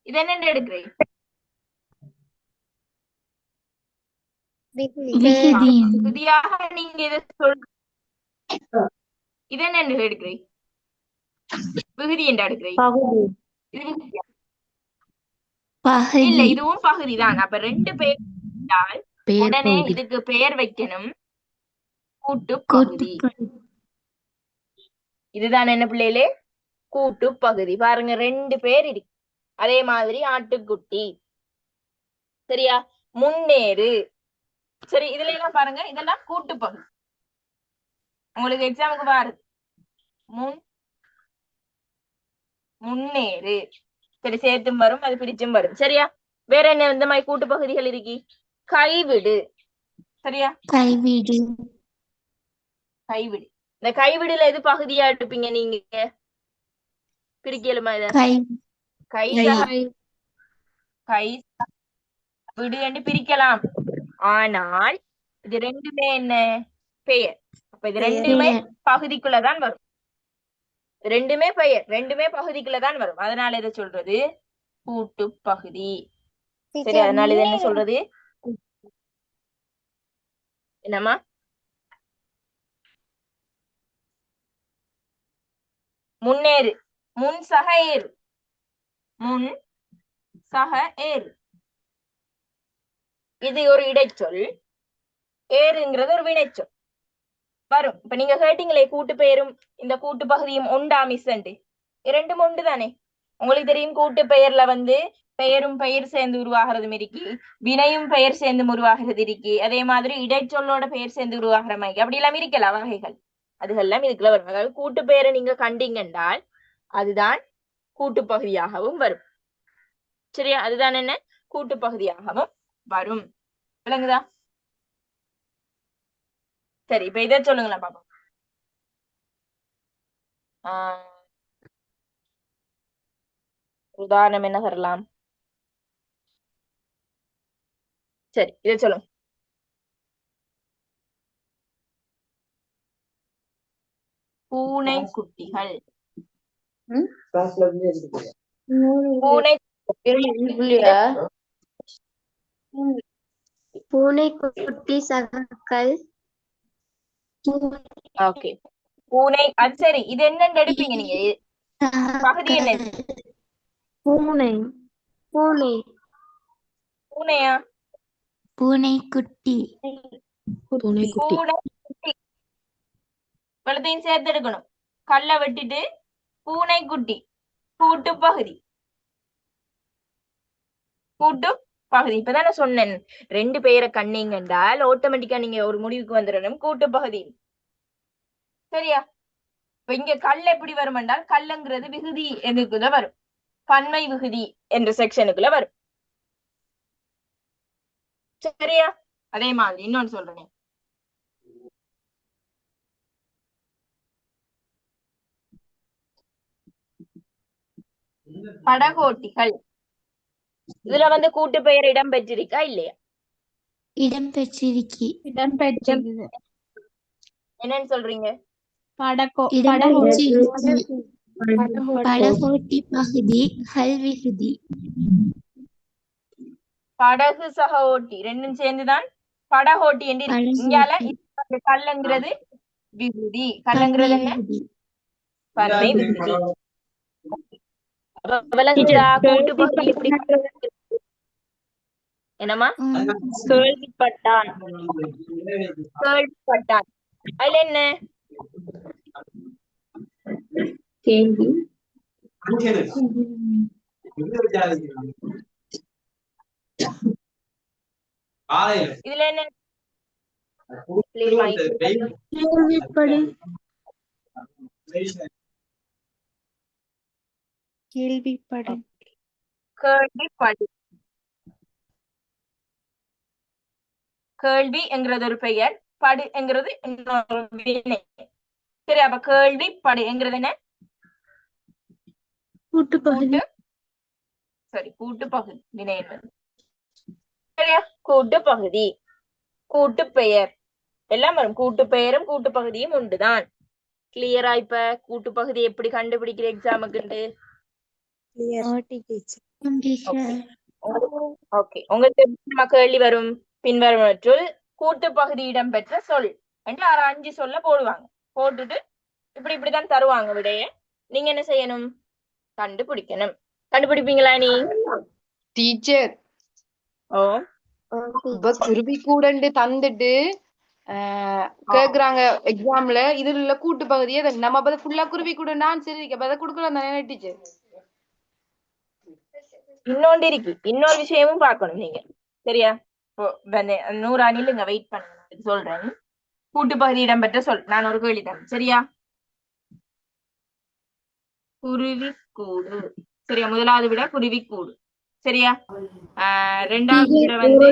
இது என்னன்னு எடுக்கிறேன்? விகுதியாக நீங்க இதை சொல்ற இது என்னன்னு எடுக்கிறேன்? விகுதி என்று எடுக்கிறேன். இது விகுதியா? இல்ல, இதுவும் பகுதிதான். அப்ப ரெண்டு பெயர் உடனே இதுக்கு பெயர் வைக்கணும், கூட்டு பகுதி. இதுதான் என்ன பிள்ளைகளே? கூட்டு பகுதி. பாருங்க, ரெண்டு பேர் இருக்கு. அதே மாதிரி ஆட்டுக்குட்டி. சரியா? முன்னேறு. சரி, இதுல எல்லாம் பாருங்க, இதெல்லாம் கூட்டு பகுதி. உங்களுக்கு எக்ஸாமுக்கு வருது, முன்னேறு. சரி, சேர்த்தும் வரும், அது பிரிச்சும் வரும். சரியா? வேற என்ன இந்த மாதிரி கூட்டு பகுதிகள் இருக்கு? கைவிடு. சரியா? கைவிடு. இந்த கைவிடுல எது பகுதியா எடுப்பீங்க நீங்க? பிரிக்கலுமா இத? கை விடு என்று பிரிக்கலாம். ஆனால் இது ரெண்டுமே என்ன? பெயர். அப்ப இது ரெண்டுமே பகுதிக்குள்ளதான் வரும். ரெண்டுமே பெயர், ரெண்டுமே பகுதிக்குள்ளதான் வரும். அதனால இதை சொல்றது கூட்டு பகுதி. சரி, அதனால இது என்ன சொல்றது? என்னம்மா? முன்னேறு. முன் சக ஏறு. முன் சக ஏறு. இது ஒரு இடைச்சொல், ஏறுங்கிறது ஒரு வினைச்சொல் வரும். இப்ப நீங்க கேட்டீங்களே கூட்டு பெயரும் இந்த கூட்டு பகுதியும் ஒண்டா மிஸ்ஸண்டு, இரண்டும் ஒன்று தானே? உங்களுக்கு தெரியும், கூட்டு பெயர்ல வந்து பெயரும் பெயர் சேர்ந்து உருவாகிறது இருக்கு, வினையும் பெயர் சேர்ந்து உருவாகிறது இருக்கு, அதே மாதிரி இடைச்சொல்லோட பெயர் சேர்ந்து உருவாகிற மாதிரி அப்படி எல்லாம் இருக்கலாம் வகைகள். அதுகெல்லாம் இதுக்குள்ள வரும். அதாவது கூட்டு பெயரை நீங்க கண்டீங்க என்றால் அதுதான் கூட்டு பகுதியாகவும் வரும். சரியா? அதுதான் என்ன? கூட்டு பகுதியாகவும் வரும். விளங்குதா? சரி, இப்ப இதை சொல்லுங்களா பாப்பா. உதாரணம் என்ன தரலாம்? சரி, இதை சொல்லுங்க. பூனை குட்டிகள். பூனை குட்டி சகக்கள். ஓகே, பூனை. அது சரி, இது என்னன்னு எடுப்பீங்க நீங்க? பகுதி என்ன? பூனை பூனையா? பூனை குட்டி வலத்தையும் சேர்த்து எடுக்கணும். கல்ல வெட்டிட்டு பூனை குட்டி. கூட்டு பகுதி. கூட்டு பகுதி. இப்பதானே சொன்னேன், ரெண்டு பெயரை கண்ணீங்க என்றால் ஆட்டோமேட்டிக்கா நீங்க ஒரு முடிவுக்கு வந்துடணும், கூட்டு பகுதி. சரியா? இப்ப இங்க கல் எப்படி வரும் என்றால், கல்லுங்கிறது விகுதி எதுக்குள்ள வரும், பன்மை விகுதி என்ற செக்ஷனுக்குள்ள வரும். சரியா? அதே மாதிரி இன்னொன்னு சொல்றேன், படகோட்டிகள். இதுல வந்து கூட்டு பெயர் இடம் பெற்றிருக்கா இல்லையா? இடம் பெற்றிருக்கு. என்னன்னு சொல்றீங்க? படகோட்டி பகுதி கல் விகுதி. படகு சக ஓட்டி ரெண்டும் சேர்ந்துதான் படகோட்டி என்று இருக்கு. இங்கால இந்த கல்லுங்கிறது விகுதி. கல்லுங்கிறது என்ன? பன்மை விகுதி. விளங்குதா? கூட்டு பகுதி எப்படி என்னமா? கேள்விப்பட்டான். கேள்விப்பட்டான். அதுல என்ன? கேள்வி இதுல என்ன? கேள்விப்படு கேள்விப்படு கேள்விப்படு. கேள்வி என்கிறது ஒரு பெயர், படு என்கிறது இன்னொரு வினை. சரி, அப்ப கேள்வி படு என்கிறது என்ன? கூட்டு பகுதி. சரி, கூட்டு பகுதி வினை என்பது. சரியா? கூட்டு பகுதி, கூட்டு பெயர் எல்லாம் வரும். கூட்டு பெயரும் கூட்டு பகுதியும் உண்டுதான். கிளியரா? இப்ப கூட்டு பகுதி எப்படி கண்டுபிடிக்கிற எக்ஸாமுக்கு? ஓகே, உங்களுக்கு கேள்வி வரும். பின்வருவற்றுள் கூட்டு பகுதி இடம்பெற்ற சொல் என்று 5 சொல்ல போடுவாங்க. போட்டுட்டு இப்படிதான் தருவாங்க விடைய. நீங்க என்ன செய்யணும்? கண்டுபிடிக்கணும். கண்டுபிடிப்பீங்களா நீ? டீச்சர் ஓ, இப்ப குருவி கூடண்டு தந்துட்டு கேக்குறாங்க எக்ஸாம்ல இதுல உள்ள கூட்டு பகுதியே நம்ம அப்ப ஃபுல்லா குருவி கூட நான் சரி அதை கொடுக்கலாம் தானே டீச்சர்? இன்னொன்று இருக்கு, இன்னொரு விஷயமும் பார்க்கணும் நீங்க. சரியா? நூறா நில்லுங்க, வெயிட் பண்ணுங்க, சொல்றேன். கூட்டு பகுதி இடம்பெற்ற சொல். நான் ஒரு கேள்வி தரேன். சரியா? குருவி கூடு. சரியா? முதலாவது விட குருவி கூடு. சரியா? ரெண்டாவது விட வந்து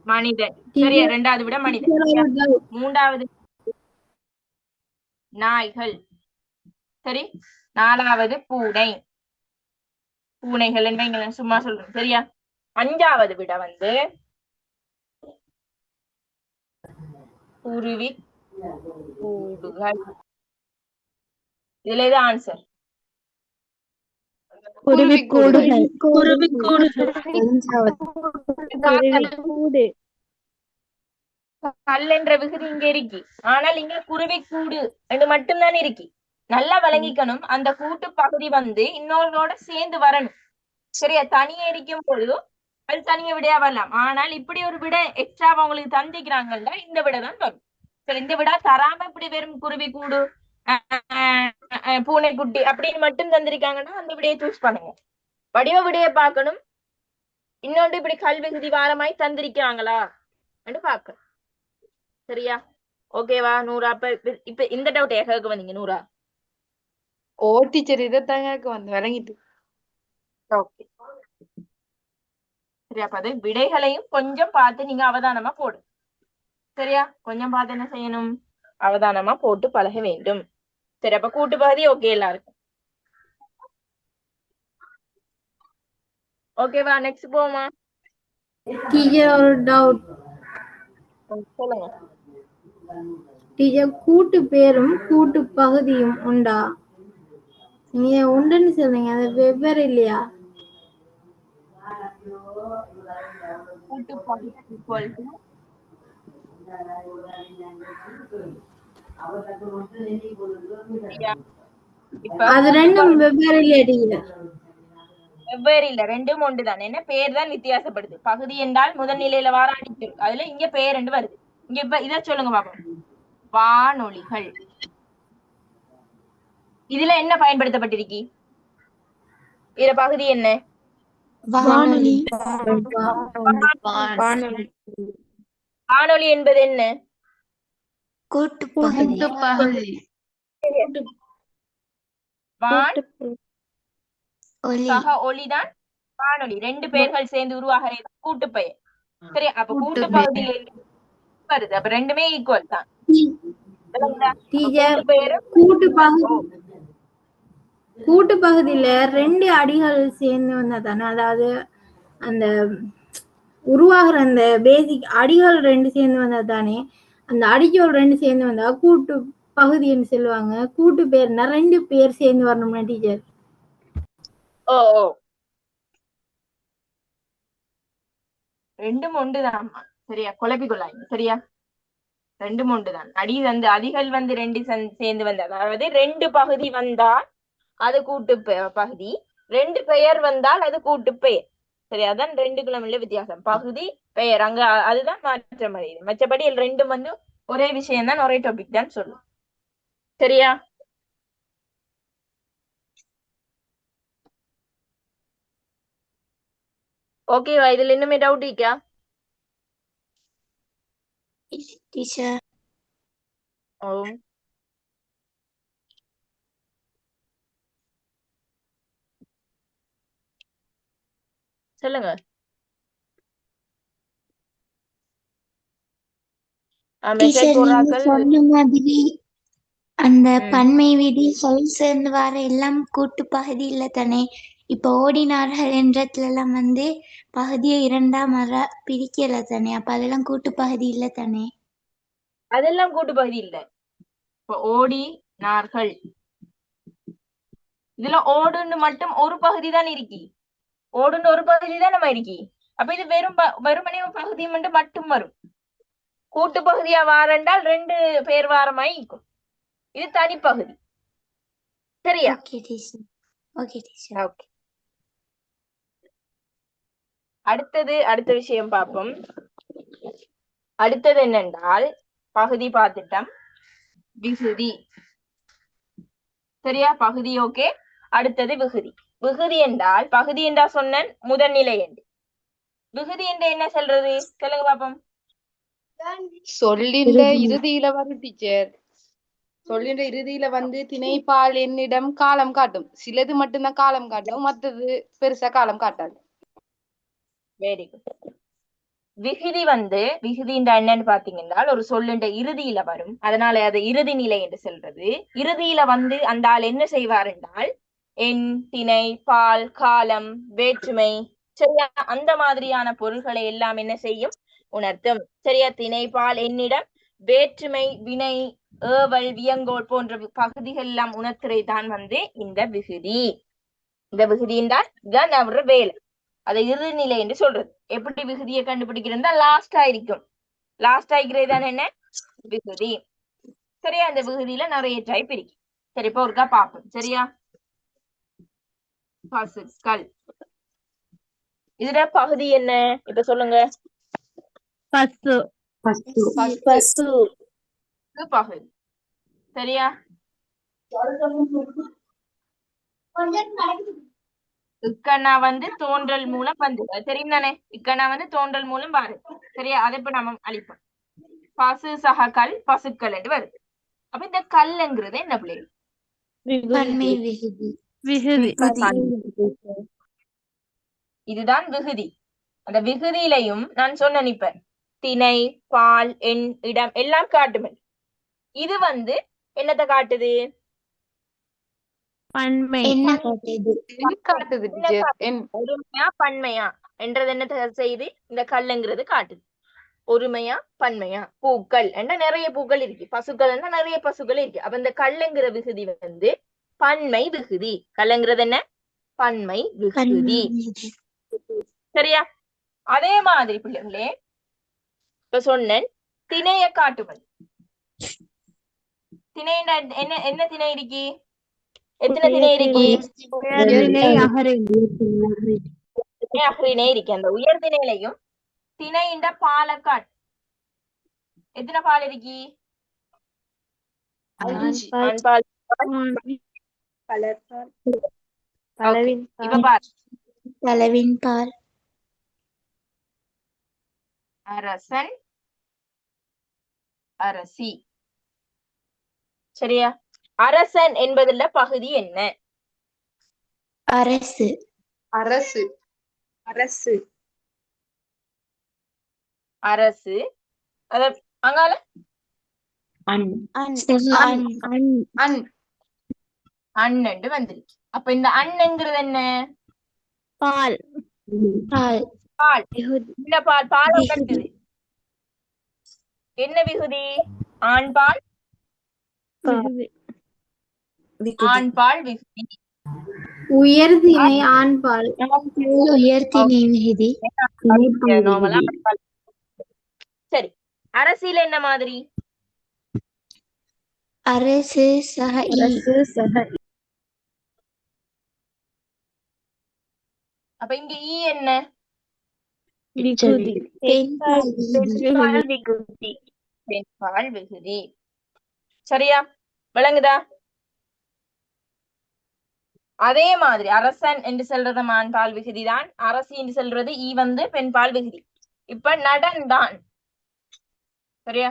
மனிதன். சரியா? ரெண்டாவது விட மனிதன். மூன்றாவது நாய்கள். சரி, நாலாவது பூனை. பூனைகள் என்ன சும்மா சொல்றேன். சரியா? அஞ்சாவது விட வந்து குருவி கூடுகள். இதுல எது ஆன்சர்? குருவி கூடு. கல் என்ற விகுதி இங்க இருக்கு, ஆனால் இங்க குருவி கூடு என்று மட்டும்தான் இருக்கு. நல்லா விளங்கிக்கணும். அந்த கூட்டு பகுதி வந்து இன்னொருவோட சேர்ந்து வரணும். சரியா? தனியா இருக்கும் பொழுது அது தனிய விடையா வரலாம். ஆனால் இப்படி ஒரு விட எக்ஸ்ட்ரா அவங்களுக்கு தந்திக்கிறாங்கல்ல, இந்த விட தான் வரும். சரி, இந்த விட தராம இப்படி வெறும் குருவி கூடு பூனைக்குட்டி அப்படின்னு மட்டும் தந்திருக்காங்கன்னா அந்த விடையை சூஸ் பண்ணுங்க. வடிவ விடையை பார்க்கணும். இன்னொன்று இப்படி கல்விகுதி வாரமாய் தந்திருக்காங்களா என்று பார்க்கணும். சரியா? ஓகேவா நூறா? இப்ப இந்த டவுட் கேட்க வந்தீங்க நூறா? ஓ டீச்சர், இதைத்தாங்க வந்து விளங்கிட்டு. ஓகே, சரியா? அப்ப அது விடைகளையும் கொஞ்சம் பார்த்து நீங்க அவதானமா போடு. சரியா? கொஞ்சம் பார்த்து என்ன செய்யணும்? அவதானமா போட்டு பழக வேண்டும். சரி, அப்ப கூட்டு பகுதி ஓகே எல்லாருக்கும்? ஓகேவா? நெக்ஸ்ட் போமா? டீச்சர், ஒரு டவுட். சொல்லுங்க. டீச்சர், கூட்டு பேரும் கூட்டு பகுதியும் உண்டா? நீங்க உண்டுன்னு சொல்றீங்க, அது வெவ்வேறு இல்லையா? கூட்டு பகுதி equal to அது ரெண்டும் வெவ்வேறு இல்லையா டீச்சர்? வெவ்வேறு இல்ல, ரெண்டும் ஒன்றுதான். என்ன பேர் தான் வித்தியாசப்படுது. பகுதி என்றால் முதல் நிலையில வாராணி சொல், அதுல இங்க பேர் என்று வருது. இங்க இப்ப இத சொல்லுங்க பாப்போம். வானொலிகள். இதுல என்ன பயன்படுத்தப்பட்டிருக்கு? இதுல பகுதி என்ன? வானொலி. வானொலி என்பது என்ன? கூட்டு பகுதி. வான் சக ஒலிதான் வானொலி. ரெண்டு பெயர்கள் சேர்ந்து உருவாகிற கூட்டு பெயர். சரி, அப்ப கூட்டு பகுதியில வருது. அப்ப ரெண்டுமே ஈக்குவல் தான். கூட்டு பகுதியில ரெண்டு அடிகள் சேர்ந்து வந்தா தானே, அதாவது அந்த உருவாகிற அந்த பேசிக் அடிகள் ரெண்டு சேர்ந்து வந்தா தானே, அந்த அடிச்சொல் ரெண்டு சேர்ந்து வந்தா கூட்டு பகுதின்னு சொல்லுவாங்க. கூட்டு பேர்னா ரெண்டு பேர் சேர்ந்து வரணும்னா டீச்சர். ஓ ரெண்டும் ஒன்றுதான். சரியா, குழப்பி கொள்ளாங்க. சரியா, ரெண்டும் ஒன்றுதான். அதிகள் வந்து ரெண்டு சேர்ந்து வந்தா, அதாவது ரெண்டு பகுதி வந்தால் அது கூட்டு பகுதி, ரெண்டு பெயர் வந்தால் அது கூட்டு பெயர். சரி, அதான் ரெண்டுக்குள்ள உள்ள வித்தியாசம். பகுதி பெயர் அங்க அதுதான் மாற்றம் அடையுது. மற்றபடி ரெண்டும் வந்து ஒரே விஷயம் தான், ஒரே டாபிக் தான் சொல்லும். சரியா, ஓகேவா? இதுல இன்னுமே டவுட் இருக்கா? டீச்சர் ஓ, சொல்லுங்க. மெசேஜ் டீச்சர் நீங்க போடுறாக்கள். சொன்ன மாதிரி அந்த பன்மை விதி சொல் சேர்ந்து வர எல்லாம் கூட்டு பகுதி இல்ல தானே? இப்ப ஓடினார்கள் என்றதுல எல்லாம் வந்து பகுதியை இரண்டாம் பிரிக்கல தானே? அப்ப அதெல்லாம் கூட்டு பகுதி இல்ல தானே? அதெல்லாம் கூட்டு பகுதி இல்ல. இப்ப ஓடினார்கள், இதுல ஓடுன்னு மட்டும் ஒரு பகுதி தான் இருக்கி. ஓடுன்னு ஒரு பகுதி தான் நம்ம இருக்கி. அப்ப இது வெறுமனே பகுதி மட்டும் வரும். கூட்டு பகுதியா வாரண்டால் ரெண்டு பேர் வாரமாய் இருக்கும். இது தனிப்பகுதி. சரியா? Okay teacher. Okay teacher. Okay, அடுத்த விஷயம் பார்ப்போம். அடுத்தது என்னென்றால், பகுதி பார்த்துட்டோம், விகுதி. சரியா, பகுதி ஓகே. அடுத்தது விகுதி. விகுதி என்றால், பகுதி என்றா சொன்ன முதல்நிலை என்று. விகுதி என்று என்ன சொல்றது? சொல்லுங்க பாப்போம். சொல்லின்ற இறுதியில வரும் டீச்சர். சொல்லின்ற இறுதியில வந்து திணைப்பால் என்னிடம் காலம் காட்டும். சிலது மட்டும்தான் காலம் காட்டும், மற்றது பெருசா காலம் காட்டாது. Very good. விகுதின்ற என்னன்னு பாத்தீங்கன்னா, ஒரு சொல்லுன்ற இறுதியில வரும், அதனால அது இறுதி நிலை என்று சொல்றது. இறுதியில வந்து அந்த ஆள் என்ன செய்வார் என்றால், எண், திணை, பால், காலம், வேற்றுமை, சரியா, அந்த மாதிரியான பொருள்களை எல்லாம் என்ன செய்யும்? உணர்த்தும். சரியா, திணை, பால், என்னிடம், வேற்றுமை, வினை, ஏவல், வியங்கோல் போன்ற பகுதிகள் எல்லாம் உணர்த்துறை தான் வந்து இந்த விகுதி. இந்த விகுதி என்றால் தான் அவர வேலை. அதை இறுதிநிலை என்று சொல்றது. எப்படி விகுதியை கண்டுபிடிக்கிறதா? லாஸ்டா இருக்கும். லாஸ்டா இருக்கிறது தான் என்ன? விகுதி. சரியா, இந்த விகுதியில நிறைய டைப் இருக்கு. சரி, இப்போ ஒருக்கா பார்ப்போம். சரியா, பசுக்கள், இதுல பகுதி என்ன? இப்ப சொல்லுங்க. பகுதி. சரியா, இக்கண்ணா வந்து தோன்றல் மூலம் வந்து தெரியும் தானே? இக்கண்ணா வந்து தோன்றல் மூலம் பாரு. சரியா, அதை இப்ப நம்ம அழிப்போம். பசு சக கல், பசுக்கள் என்று வருது. அப்ப இந்த கல்லுங்கிறது என்ன பிள்ளை? பன்மை விகுதி. இதுதான் விகுதி. அந்த விகுதியிலையும் நான் சொன்னேன் இப்ப, திணை, பால், எண், இடம் எல்லாம் காட்டுமே. இது வந்து என்னத்தை காட்டுது? என்ன காட்டுது? காட்டுது டீச்சர். ஒருமையா பன்மையா என்றது என்னத்தை செய்து? இந்த கல்லுங்கிறது காட்டுது. ஒருமையா பன்மையா? பூக்கள் என்ற நிறைய பூக்கள் இருக்கு, பசுக்கள் என்ற நிறைய பசுக்கள் இருக்கு. அப்ப இந்த கல்லுங்கிற விகுதி வந்து பன்மை விகுதி. கல்லுங்கிறது என்ன? பன்மை விகுதி. சரியா, அதே மாதிரி பிள்ளைங்களே இப்ப சொன்னேன் திணைய காட்டுவது. திணை என்ன? என்ன திணை இருக்கு? எத்தனை திணை இருக்கு? அகரிணை இருக்கு. அந்த உயர் திணையிலையும் திணையின்ற பாலக்காட் எத்தனை பால் இருக்கு? ஆண்பால், இப்ப பாரு, பலவின் பால், அரசன், அரசி. சரியா, அரசன் என்பதுல பகுதி என்ன? அரசு. அரசு. அரசு. அரசு. அத அங்கால அண்ணு வந்துருக்கு. அப்ப இந்த அண்ணுங்கிறது என்ன? பால். பால். பால். இந்த பால் பால் கட்டுது. என்ன விகுதி? ஆண்பால். ஆண்பால் விகுதி. உயர்திணை ஆண்பால். உயர்த்திணை விகுதி. நார்மலா சரி. அரசியல் என்ன மாதிரி? அரசு சக இ. அப்ப இங்க ஈ என்ன? விகுதி. பெண்பால் விகுதி. பெண்பால் விகுதி. சரியா? விளங்குதா? அதே மாதிரி அரசன் என்று சொல்றது ஆண்பால் விகுதிதான், அரசி என்று சொல்றது ஈ வந்து பெண்பால் விகுதி. இப்ப நடந்தான். சரியா?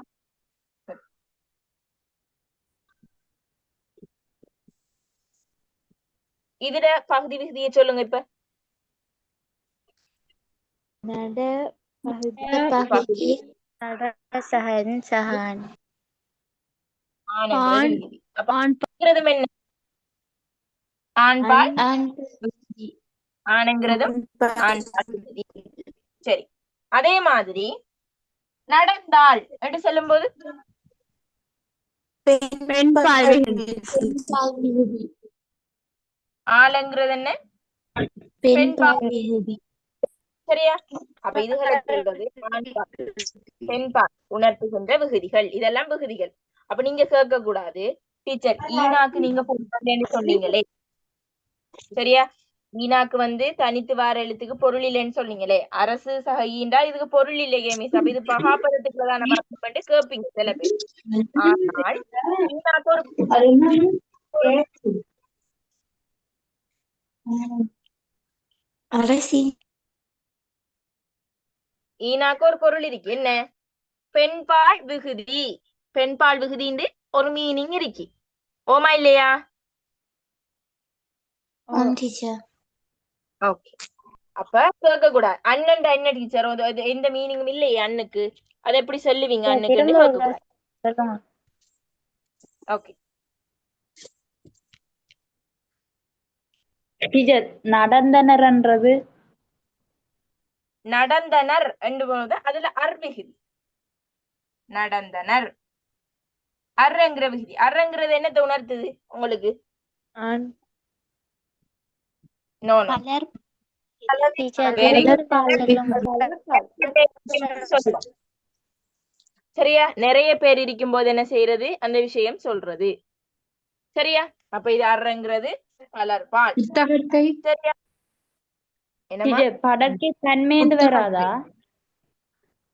இதுல பகுதி விகுதியை சொல்லுங்க. இப்ப பகுதி சகன் சகான். ஆண்ங்கிறது விகுதி. அப்ப ஆண்ங்கிறதும் என்ன? ஆண்பால் ஆணுங்கிறதும் ஆண்பால் விகுதி. சரி. அதே மாதிரி நடந்தாள் என்று சொல்லும் போது ஆளுங்கிறது என்ன? பெண்பால் விகுதி. சரியா? அப்ப இதுகளை சொல்றது பெண்பால் உணர்த்துகின்ற விகுதிகள். இதெல்லாம் விகுதிகள். அப்ப நீங்க கேட்க கூடாது, டீச்சர் ஈனாக்கு நீங்க பொருள் சொன்னீங்களே, சரியா? ஈனாக்கு வந்து தனித்து வார எழுத்துக்கு பொருள் இல்லைன்னு சொன்னீங்களே, அரசு சக ஈண்டா இதுக்கு பொருள் இல்லையே மிஸ், அப்ப இது பகாபதத்துக்குள்ளதான பண்ணிட்டு கேட்பீங்க சில பேர். ஆனால் ஈனாக்கு ஒரு அரசி ஈனாக்கு ஒரு பொருள் இருக்கு. என்ன? பெண்பால் விகுதி. பெண்பால் விகுதின்னு ஒரு மீனிங் இருக்கு. ஓமா இல்லையா? ஓகே. அப்ப கேட்க கூடாது அண்ணன் என்ன டீச்சர் எந்த மீனிங்கும் இல்லையே அண்ணுக்கு, அதை எப்படி சொல்லுவீங்க அண்ணுக்குன்னு கேட்க கூடாது. ஓகே டீச்சர் நடந்தனர்ன்றது நடந்தனர் என்று போது அதுல அர்விகுதி. நடந்தனர் அர்ங்கிற விகுதி. அர்ங்கிறது என்னத்தை உணர்த்துது உங்களுக்கு? சரியா? நிறைய பேர் இருக்கும் போது என்ன செய்யறது? அந்த விஷயம் சொல்றது. சரியா? அப்ப இது அர்ங்கிறது பலர்பால். சரியா? என்னமா? படற்கை பன்மை என்று வராதா?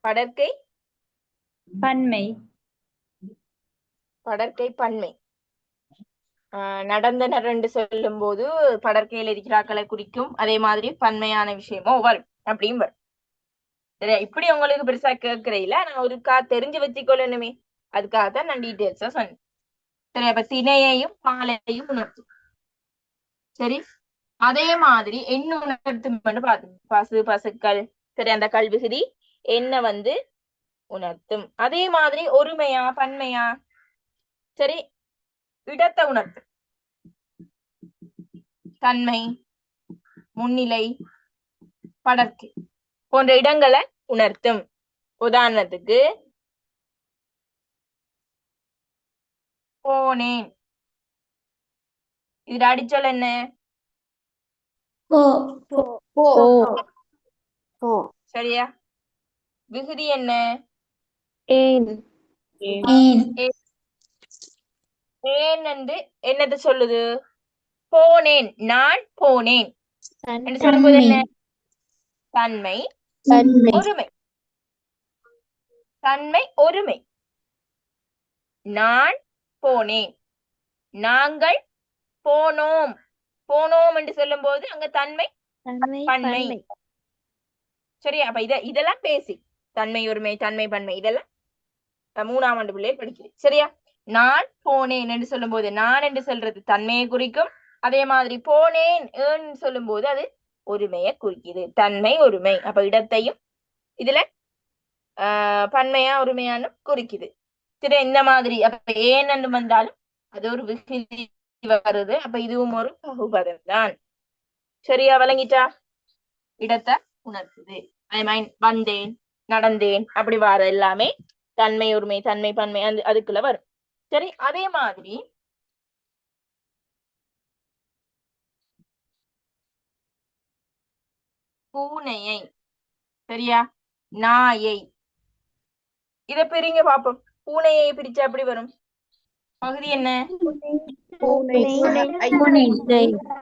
படற்கை பன்மை. படற்கை பன்மை. நடந்தனர் என்று சொல்லும் போது படற்கையில் இருக்கிறாக்களை குறிக்கும். அதே மாதிரி பன்மையான விஷயமோ வரும், அப்படியும் வரும். சரியா? இப்படி உங்களுக்கு பெருசா கேட்கறையில நான் ஒருக்கா தெரிஞ்சு வச்சுக்கொள்ளணுமே, அதுக்காகத்தான் நான் டீட்டெயில்ஸா சொன்னேன். சரி. அப்ப திணையையும் பாலையும் உணர்த்தும். சரி. அதே மாதிரி என்ன உணர்த்தும் பார்த்து பசு பசுக்கள். சரி. அந்த கல்விகுதி என்ன வந்து உணர்த்தும். அதே மாதிரி ஒருமையா பன்மையா? சரி. இடத்தை உணர்த்தும். தன்மை, முன்னிலை, படர்க்கை போன்ற இடங்களை உணர்த்தும். உதாரணத்துக்கு போனேன், இது அடிச்சொல் என்ன? சரியா? விகுதி என்ன? ஏன் என்று என்னது சொல்லுது? போனேன், நான் போனேன் என்று சொல்லும்போது என்ன? தன்மை ஒருமை. தன்மை ஒருமை. நான் போனேன், நாங்கள் போனோம். போனோம் என்று சொல்லும் போது அங்க தன்மை பன்மை. சரியா? அப்ப இதெல்லாம் பேசி தன்மை ஒருமை தன்மை பன்மை இதெல்லாம் 3ஆம் ஆண்டு பிள்ளையை படிக்கிறேன். சரியா? நான் போனேன் என்று சொல்லும் போது நான் என்று சொல்றது தன்மையை குறிக்கும். அதே மாதிரி போனேன் சொல்லும் போது அது ஒருமையை குறிக்குது. தன்மை ஒருமை. அப்ப இடத்தையும் இதுல பன்மையா ஒருமையான குறிக்குது. சரி. இந்த மாதிரி அப்ப ஏன் என்று வந்தாலும் அது ஒரு விகுதி வருது. அப்ப இதுவும் ஒரு பகுபதம் தான். சரியா? விளங்கிட்டா? இடத்தை உணர்த்துது. வந்தேன், நடந்தேன், அப்படி வர எல்லாமே தன்மை ஒருமை தன்மை பன்மை அதுக்குள்ள வரும். சரி. அதே மாதிரி பூனையை. சரியா? நாயை. இத பிரிங்க பாப்போம். பூனையை பிரிச்சா எப்படி வரும்? பகுதி என்ன? பூனை ஐ பூனை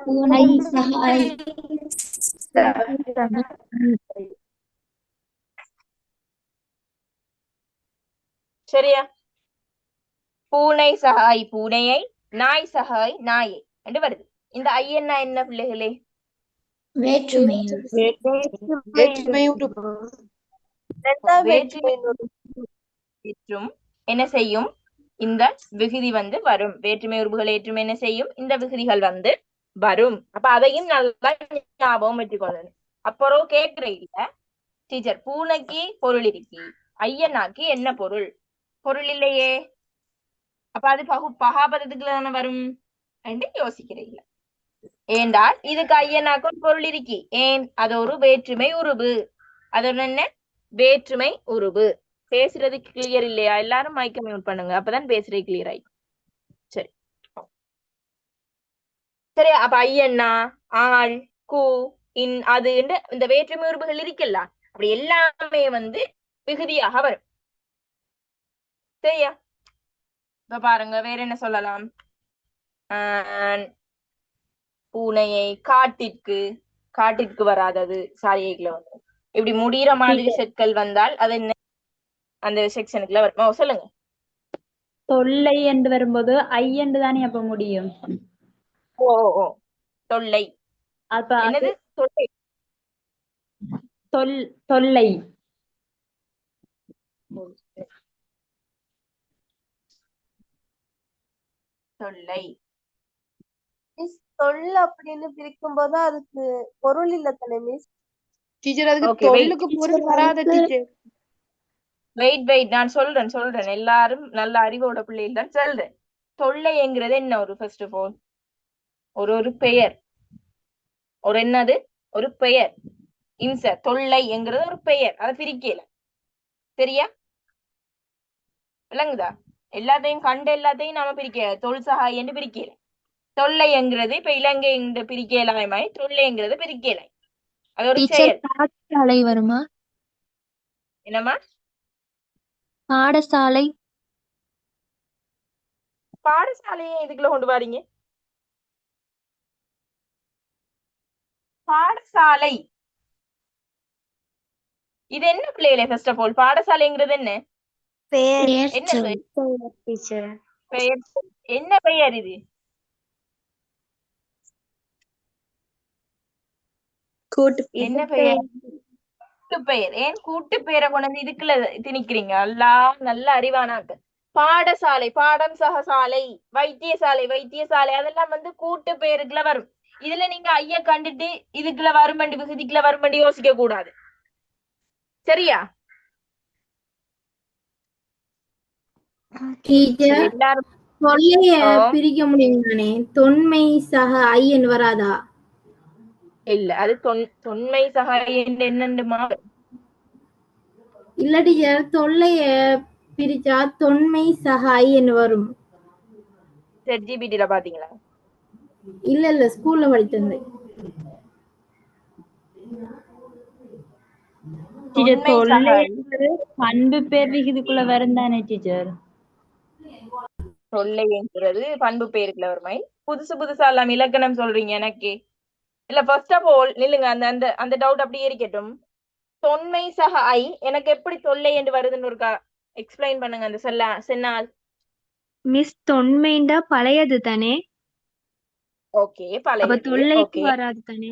பூனை சஹாய் சரியா? பூனை சகாய் பூனையை, நாய் சகாய் நாயை என்று வருது. இந்த ஐயன்னா என்ன பிள்ளைகளே? வேற்றுமை வேற்றுமை உறுப்பு. வேற்றும் என்ன செய்யும்? இந்த விகுதி வந்து வரும். வேற்றுமை உறுப்புகள் ஏற்றும் என்ன செய்யும்? இந்த விகுதிகள் வந்து வரும். அப்ப அதையும் நல்லா ஞாபகம் வச்சுக்கொள்ளணும். அப்புறம் கேட்கிற இல்ல டீச்சர், பூனைக்கு பொருள் இருக்கி, ஐயனாக்கு என்ன பொருள்? பொருள் இல்லையே. அப்ப அது பகாபதத்துக்குள்ள தானே வரும் என்று யோசிக்கிறீங்க. ஏண்டால் இதுக்கு ஐயனாக்கு ஒரு பொருள் இருக்கி. ஏன்? அது ஒரு வேற்றுமை உருவு. அதோட என்ன? வேற்றுமை உருவு. பேசுறது கிளியர் இல்லையா? எல்லாரும் மைக்க மியூட் பண்ணுங்க, அப்பதான் பேசுறது கிளியர் ஆயிடும். சரி சரி. அப்ப ஐயன்னா, ஆள், கு, இன், அது இந்த வேற்றுமை உருவுகள் இருக்குல்ல, அப்படி எல்லாமே வந்து விகுதியாக வரும். சரியா? இப்ப பாருங்க, வேற என்ன சொல்லலாம்? பூனையை, காட்டிற்கு வராதது சாரியைக்குள்ள வந்து இப்படி முடிகிற மாதிரி சொற்கள் வந்தால் அது என்ன அந்த செக்ஷனுக்குள்ள வருமா? சொல்லுங்க. தொல்லை என்று வரும்போது ஐ என்று தானே அப்ப முடியும். ஓ ஓ தொல்லை. அப்ப என்னது? தொல்லை. தொல்லை தொல்லை. தொல் அப்படின்னு பிரிக்கும் போது அதுக்கு பொருள் இல்ல தானே மிஸ்? டீச்சர் அதுக்கு Okay, wait. தொல்லுக்கு பொருள் வராத டீச்சர். வெயிட் நான் சொல்றேன். எல்லாரும் நல்ல அறிவோட பிள்ளைகள் தான் சொல்றேன். தொல்லைங்கிறது என்ன? ஒரு ஃபர்ஸ்ட் ஆஃப் ஆல் ஒரு பெயர். ஒரு என்னது? ஒரு பெயர். தொல்லைங்கிறது ஒரு பெயர். அதை பிரிக்கல. சரியா? விளங்குதா? எல்லாத்தையும் நாம பிரிக்க தொல் சகாய் என்று பிரிக்கல. தொல்லைங்கிறது இப்ப இலங்கை என்று பிரிக்கலாமாய், தொல்லைங்கிறது பிரிக்கல. அது ஒரு செயல். பாடசாலை வருமா? என்னமா? பாடசாலை. பாடசாலையை இதுக்குள்ள கொண்டு வாரீங்க? பாடசாலை இது என்ன பிள்ளைகளே? ஃபர்ஸ்ட் ஆஃப் ஆல் பாடசாலைங்கிறது என்ன? பெயர். என்ன டீச்சர். பெயர். என்ன பெயர் இது? என்ன பெயர்? கூட்டு பெயர். ஏன் கூட்டு பெயரை கொண்டு வந்து இதுக்குள்ள திணிக்கிறீங்க? நல்ல அறிவானாக்கு. பாடசாலை, பாடம் சகசாலை, வைத்தியசாலை அதெல்லாம் வந்து கூட்டு பெயருக்குள்ள வரும். இதுல நீங்க ஐய கண்டுட்டு இதுக்குள்ள வருமண்டி விகுதிக்குள்ள வருமண்டி யோசிக்க கூடாது. சரியா? டீச்சர், எல்லாரும் தொல்லைய பிரிக்க முடியும் தானே? தொன்மை சக ஐயன் வராதா? இல்ல, அது தொன்மை சகாயம் என்னண்டுமா? இல்ல டீச்சர், தொல்லைய பிரிச்சா தொன்மை சக ஐயன் வரும். ஜிபிடில பாத்தீங்களா? இல்ல ஸ்கூல்ல படிச்சது. பண்பு பேர் விகுதிக்குள்ள வரும் தானே டீச்சர்? தொல்லைங்கிறது பண்பு பெயருக்குள்ள வருமை. புதுசா எல்லாம் இலக்கணம் சொல்றீங்க எனக்கு. இல்ல ஃபர்ஸ்ட் ஆஃப் ஆல் நில்லுங்க. அந்த டவுட் அப்படியே இருக்கட்டும். தொன்மை சக ஐ எனக்கு எப்படி தொல்லை என்று வருதுன்னு ஒரு எக்ஸ்பிளைன் பண்ணுங்க. அந்த சென்னால் மிஸ், தொன்மைண்டா பழையது தானே? ஓகே, பழைய தொல்லைக்கு வராது தானே?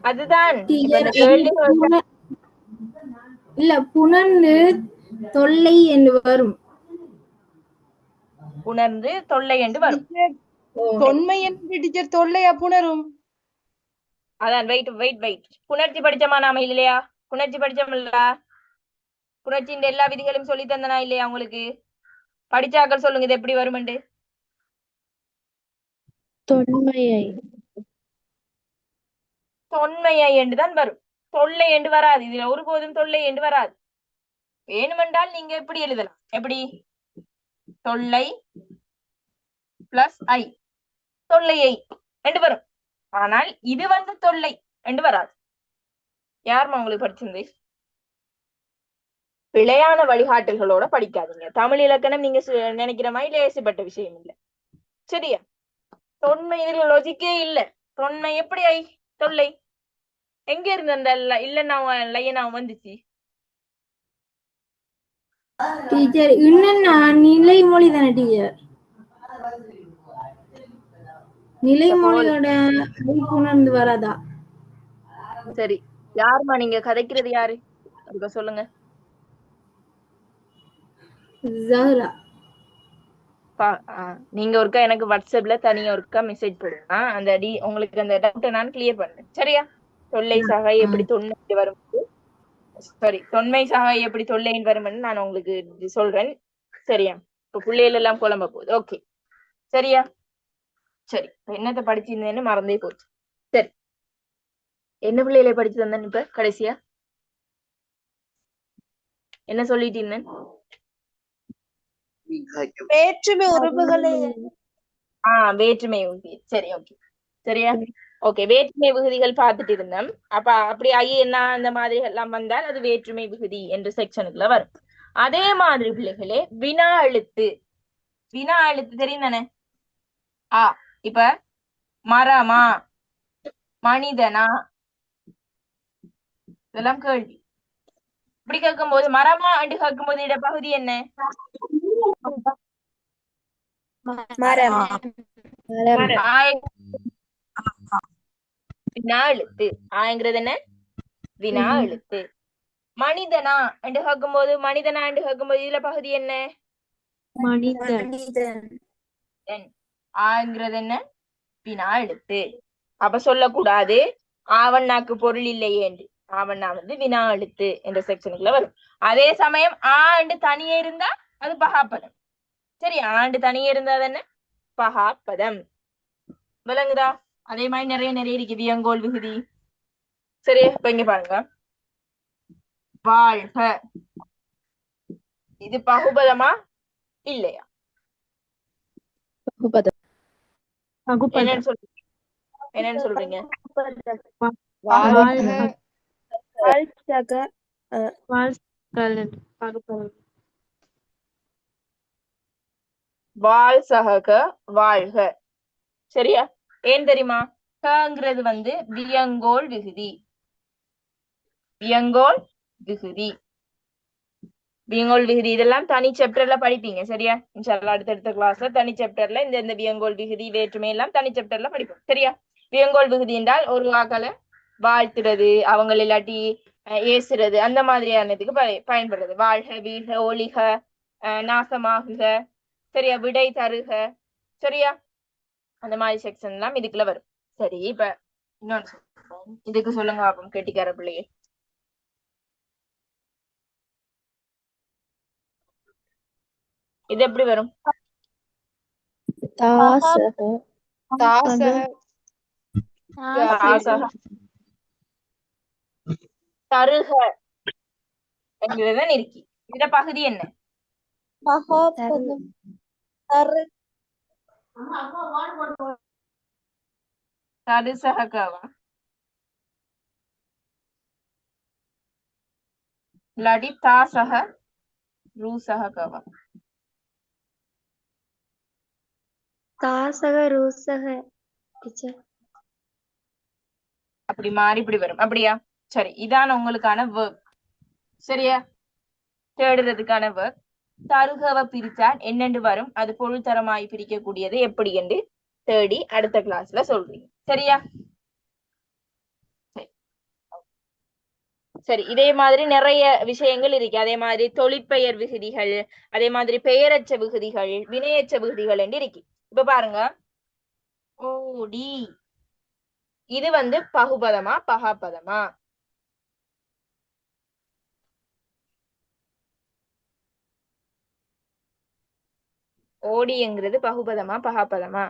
அதுதான் இல்ல, புணர்ந்து தொல்லை என்று வரும். புணர்ந்து தொல்லை என்று வரும். தொன்மை என்று டீச்சர் தொல்லையா புணரும்? அதான் வெயிட் புணர்ச்சி படிச்சமா நாம இல்லையா? புணர்ச்சி படிச்சோம்ல. புணர்ச்சியின் எல்லா விதிகளும் சொல்லி தந்தனா இல்லையா உங்களுக்கு? படிச்சாக்கள் சொல்லுங்க இது எப்படி வருமெண்டு. தொன்மையை என்றுதான் வரும். தொல்லை என்று வராது. இதுல ஒருபோதும் தொல்லை என்று வராது. வேணுமென்றால் நீங்க எப்படி எழுதலாம்? எப்படி? தொல்லை பிளஸ் ஐ, தொல்லையை என்று வரும். ஆனால் இது வந்து தொல்லை. என்று வராது. யாருமா உங்களுக்கு படிச்சிருந்து? பிழையான வழிகாட்டல்களோட படிக்காதீங்க. தமிழ் இலக்கணம் நீங்க நினைக்கிற மாதிரி லேசுப்பட்ட விஷயம் இல்லை. சரியா? தொன்மை இதுல லொஜிக்கே இல்ல. தொன்மை எப்படி ஐ தொல்லை எங்க இருந்து அந்த இல்லைன்னா லையனா வந்துச்சு? டீச்சர் இன்னும் நிலைமொழி தானே டீச்சர், நிலைமொழியோட உணர்ந்து வராதா? சரி, யாருமா நீங்க கதைக்கிறது யாரு? அதுக்கு சொல்லுங்க. ஜஹ்ரா. நீங்க ஒருக்கா எனக்கு வாட்ஸ்அப்ல தனியா ஒருக்கா மெசேஜ் போடுங்க. அந்த உங்களுக்கு அந்த டவுட்டை நான் கிளியர் பண்றேன். சரியா? தொல்லை சகை எப்படி தொன்மை வரும், சாரி தொன்மை சகை எப்படி தொல்லைன்னு வரும்னு நான் உங்களுக்கு சொல்றேன். சரியா? இப்ப பிள்ளைகள் எல்லாம் குழம்ப போகுது. ஓகே சரியா? சரி, என்னத்தை படிச்சிருந்தேன்னு மறந்தே போச்சு. சரி, என்ன பிள்ளைகளை படிச்சு தந்தேன் இப்ப கடைசியா? என்ன சொல்லிட்டு இருந்தேன்? வேற்றுமை உறவுகளை வேற்றுமை விகுதி. சரி, ஓகே சரியா? ஓகே, வேற்றுமை விகுதிகள் பார்த்துட்டு இருந்தோம். அப்ப அப்படி என்ன அந்த மாதிரி எல்லாம் வந்தால் அது வேற்றுமை விகுதி என்ற செக்ஷனுக்குள்ள வரும். அதே மாதிரி பிள்ளைகளே வினா எழுத்து. வினா எழுத்து தெரியும் தானே? இப்ப மரமா, மனிதனா, இதெல்லாம் கேள்வி. இப்படி கேட்கும் போது மரமா என்று கேட்கும் போது இடப்பகுதி என்ன? வினா எழுத்து. ஆங்கிறது என்ன? வினா எழுத்து. மனிதனா என்று கேட்கும் போது மனிதனா என்று கேட்கும் போது இதுல பகுதி என்ன? ஆங்கிறது என்ன? வினா எழுத்து. அப்ப சொல்லக்கூடாது ஆவண்ணாக்கு பொருள் இல்லையே என்று. ஆவண்ணா வந்து வினா எழுத்து என்ற செக்ஷனுக்குள்ள வரும். அதே சமயம் ஆண்டு தனியே இருந்தா அது பகாப்பதம். சரி, ஆண்டு தனியே இருந்தா என்ன? பகாப்பதம். விளங்குதா? அதே மாதிரி நிறைய இருக்கு வியங்கோல் விகுதி. சரி, இப்ப இங்க பாருங்க. வாழ்க, இது பகுபதமா இல்லையா? என்னன்னு சொல்றீங்க? என்னன்னு சொல்றீங்க? வாழ் சகக வாழ்க. சரியா? ஏன் தெரியுமா? கங்கிறது வந்து வியங்கோல் விகுதி. வியங்கோல் விகுதி, வியங்கோல் விகுதி இதெல்லாம் தனி சாப்டர்ல படிப்பீங்க. சரியா? இன்ஷால்லா அடுத்தடுத்த கிளாஸ்ல தனி சாப்டர்ல இந்த வியங்கோல் விகுதி வேற்றுமை எல்லாம் தனி சாப்டர்ல படிப்போம். சரியா? வியங்கோல் விகுதி என்றால் ஒரு வாக்கால வாழ்த்துறது, அவங்க இல்லாட்டி ஏசுறது, அந்த மாதிரியானதுக்கு பயன்படுறது. வாழ்க, வீழ்க, ஒளிக, நாசமாகுக, சரியா, விடை தருக, சரியா, அந்த மாதிரி செக்ஷன் எல்லாம் இதுக்குள்ள வரும். சரி, இப்ப இன்னொன்னு இதுக்கு சொல்லுங்க பாப்போம் கெட்டிக்கார பிள்ளையே. இது எப்படி வரும்? தருக என்கிறதான் இருக்கு. இதுல பகுதி என்ன? தருசகவா இல்லாட்டி தாசக ரூசகவா? தாசக ரூசக அப்படி மாறி இப்படி வரும். அப்படியா? சரி, இதான உங்களுக்கான வேர்க். சரியா? தேடுறதுக்கான வேர்க். தருகவை பிரிச்சால் என்னென்று வரும், அது பொருள் தரமாய் பிரிக்கக்கூடியது எப்படி என்று தேடி அடுத்த கிளாஸ்ல சொல்றீங்க. சரியா? சரி, இதே மாதிரி நிறைய விஷயங்கள் இருக்கு. அதே மாதிரி தொழிற்பெயர் விகுதிகள், அதே மாதிரி பெயரச்ச விகுதிகள், வினையச்ச விகுதிகள் என்று இருக்கு. இப்ப பாருங்க, ஓடி, இது வந்து பகுபதமா பகாப்பதமா? ஓடிங்கிறது பகுபதமா பகாப்பதமா?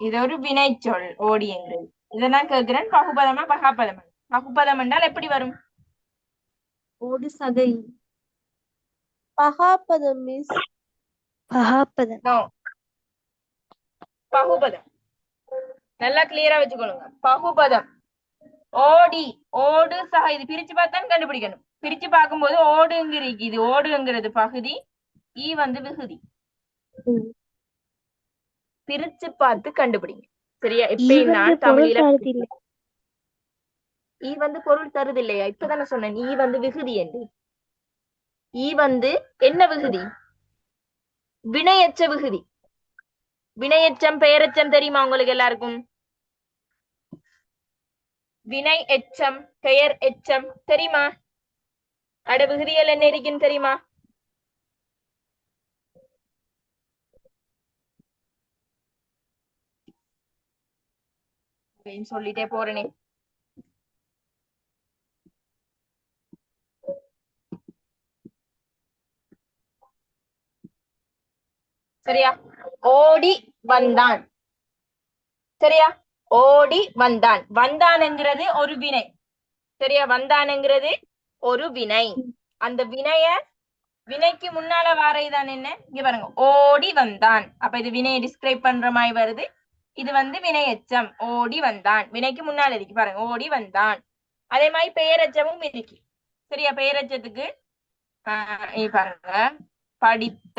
இது ஒரு வினைச்சொல் ஓடிங்கிறது. இதை நான் கேட்கிறேன், பகுபதமா பகாப்பதமா? பகுபதம் என்றால் எப்படி வரும்? ஓடு சகை பகாப்பதம் மிஸ். பகாப்பதம் பகுபதம். நல்லா கிளியரா வச்சுக்கொள்ளுங்க. பகுபதம் ஓடி ஓடு சக இது பிரிச்சு பார்த்தான் கண்டுபிடிக்கணும். பிரிச்சு பார்க்கும்போது ஓடுங்கிறது இது ஓடுங்கிறது பகுதி, ஈ வந்து விகுதி. பிரிச்சு பார்த்து கண்டுபிடிங்க. சரியா? இப்ப நான் தமிழில ஈ வந்து பொருள் தருது இல்லையா? இப்பதானே சொன்னேன் ஈ வந்து விகுதி என்று. ஈ வந்து என்ன விகுதி? வினையச்ச விகுதி. வினையச்சம் பெயரெச்சம் தெரியுமா உங்களுக்கு எல்லாருக்கும்? வினை எச்சம் பெயர் எச்சம் தெரியுமா? அட விகுதிகள் என்ன இருக்குன்னு தெரியுமா? சொல்லிட்டே போறேனே. சரியா? ஓடி வந்தான். சரியா? ஓடி வந்தான். வந்தான்ங்கிறது ஒரு வினை. சரியா? வந்தான்ங்கிறது ஒரு வினை. அந்த வினைக்கு முன்னால வாரைதான் என்ன? இங்க பாருங்க, ஓடி வந்தான். அப்ப இது வினையை டிஸ்கிரைப் பண்ற மாதிரி வருது. இது வந்து வினையச்சம். ஓடி வந்தான் வினைக்கு முன்னால இருக்கு பாருங்க, ஓடி வந்தான். அதே மாதிரி பெயரச்சமும் இருக்கு. சரியா? பெயரச்சத்துக்கு பாருங்க, படித்த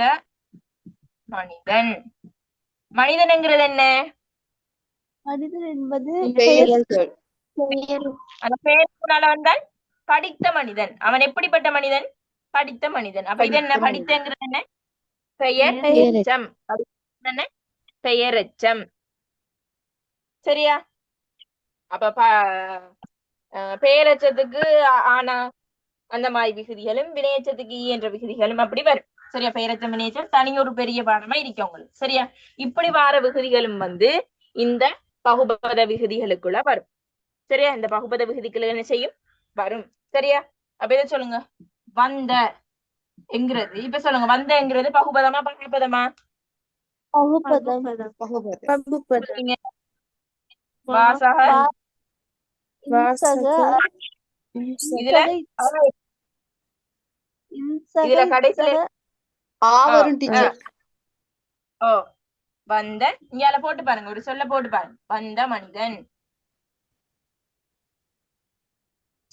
மனிதன். மனிதன்ங்கிறது என்ன? மனிதன் என்பது அந்த பெயருக்குனால வந்தால் படித்த மனிதன். அவன் எப்படிப்பட்ட மனிதன்? படித்த மனிதன். அப்ப இது என்ன? படித்தங்கிறது என்ன? பெயர் எச்சம். என்ன? பெயரெச்சம். சரியா? அப்ப பெயரெச்சத்துக்கு ஆனா அந்த மாதிரி விகுதிகளும், வினையச்சத்துக்கு ஈ என்ற விகுதிகளும் அப்படி வரும். சரியா? பெயரச்சம் வினையச்சம் தனி ஒரு பெரிய பாடமா இருக்கு உங்களுக்கு. சரியா? இப்படி வார விகுதிகளும் வந்து இந்த பகுபத விகுதிகளுக்குள்ள வரும். சரியா? இந்த பகுபத விகுதிக்குள்ள என்ன செய்யும்? வரும். சரியா? அப்ப இதை சொல்லுங்க, வந்த என்கிறது. இப்ப சொல்லுங்க, வந்தங்கிறது பகுபதமா பகுபதமா? வாசக இதுல இதுல கடைசியில வந்த இங்கால போட்டு பாருங்க, ஒரு சொல்ல போட்டு பாருங்க, வந்த மனிதன்.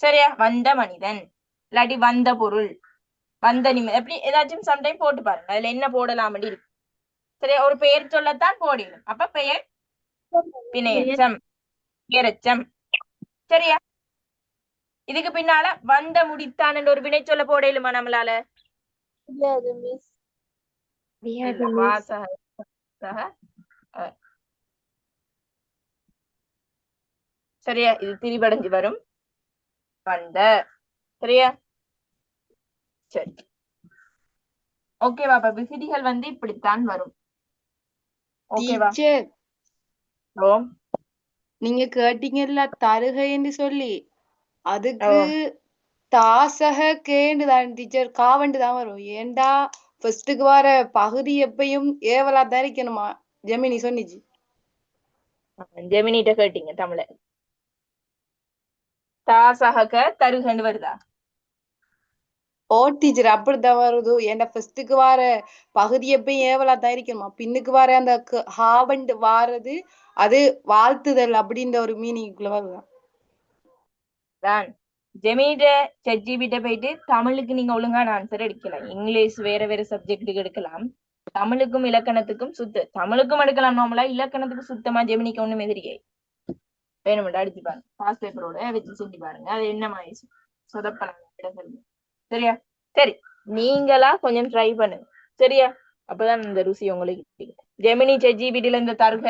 சரியா? வந்த மனிதன் இல்லாட்டி வந்த பொருள், வந்த நிமிடம், எப்படி ஏதாச்சும் சம்டைம் போட்டு பாருங்க, அதுல என்ன போடலாம் இருக்கு. சரியா? ஒரு பெயர் சொல்லத்தான் போடணும். அப்ப பெயர் வினையச்சம் பெயரெச்சம். சரியா? இதுக்கு பின்னால வந்த முடித்தான் என்ற ஒரு வினை சொல்ல போடலுமா நம்மளால? சரியா? இது திரிபடைஞ்சு வரும் வந்த. சரியா? சரி, ஓகேவா? அப்ப விகுதிகள் வந்து இப்படித்தான் வரும். ஓகேவா? நீங்க கேட்டீங்கல்ல தருகைன்னு சொல்லி, அதுக்கு தாசக கேண்டு தான் டீச்சர், காவண்டு தான் வரும். ஏண்டா ஃபர்ஸ்டுக்கு வர பகுதி எப்பயும் ஏவலா தான் இருக்கணுமா? ஜெமினி சொன்னிச்சு. ஜெமினிட்ட கேட்டீங்க தமிழ. தாசக தருகன்னு வருதா? ஓ டீச்சர், அப்படித்தான் வருது. ஏண்டா ஃபர்ஸ்டுக்கு வர பகுதி எப்பயும் ஏவலா தான் இருக்கணுமா? பின்னுக்கு வர அந்த ஹாவண்டு வாரது அது வாழ்த்துதல் அப்படின்ற ஒரு மீனிங்குள்ள வருதான். ஜெமினிட்ட ChatGPT போயிட்டு தமிழுக்கு நீங்க ஒழுங்கான ஆன்சர் எடுக்கலாம். இங்கிலீஷ் வேற வேற சப்ஜெக்டுக்கு எடுக்கலாம். தமிழுக்கும் இலக்கணத்துக்கும் தமிழுக்கும் எடுக்கலாம் நார்மலா. இலக்கணத்துக்கு சுத்தமா ஜெமினிக்கு ஒண்ணுமே தெரியாது. வேணுமெண்டா அடிச்சு பாருங்க, பாஸ் பேப்பரோட வச்சு செஞ்சு பாருங்க, அது என்ன மாதிரி சொதப்பலாம். சரியா? சரி, நீங்களா கொஞ்சம் ட்ரை பண்ணுங்க. சரியா? அப்பதான் இந்த ருசி உங்களுக்கு. ஜெமினி ChatGPTல இந்த தருக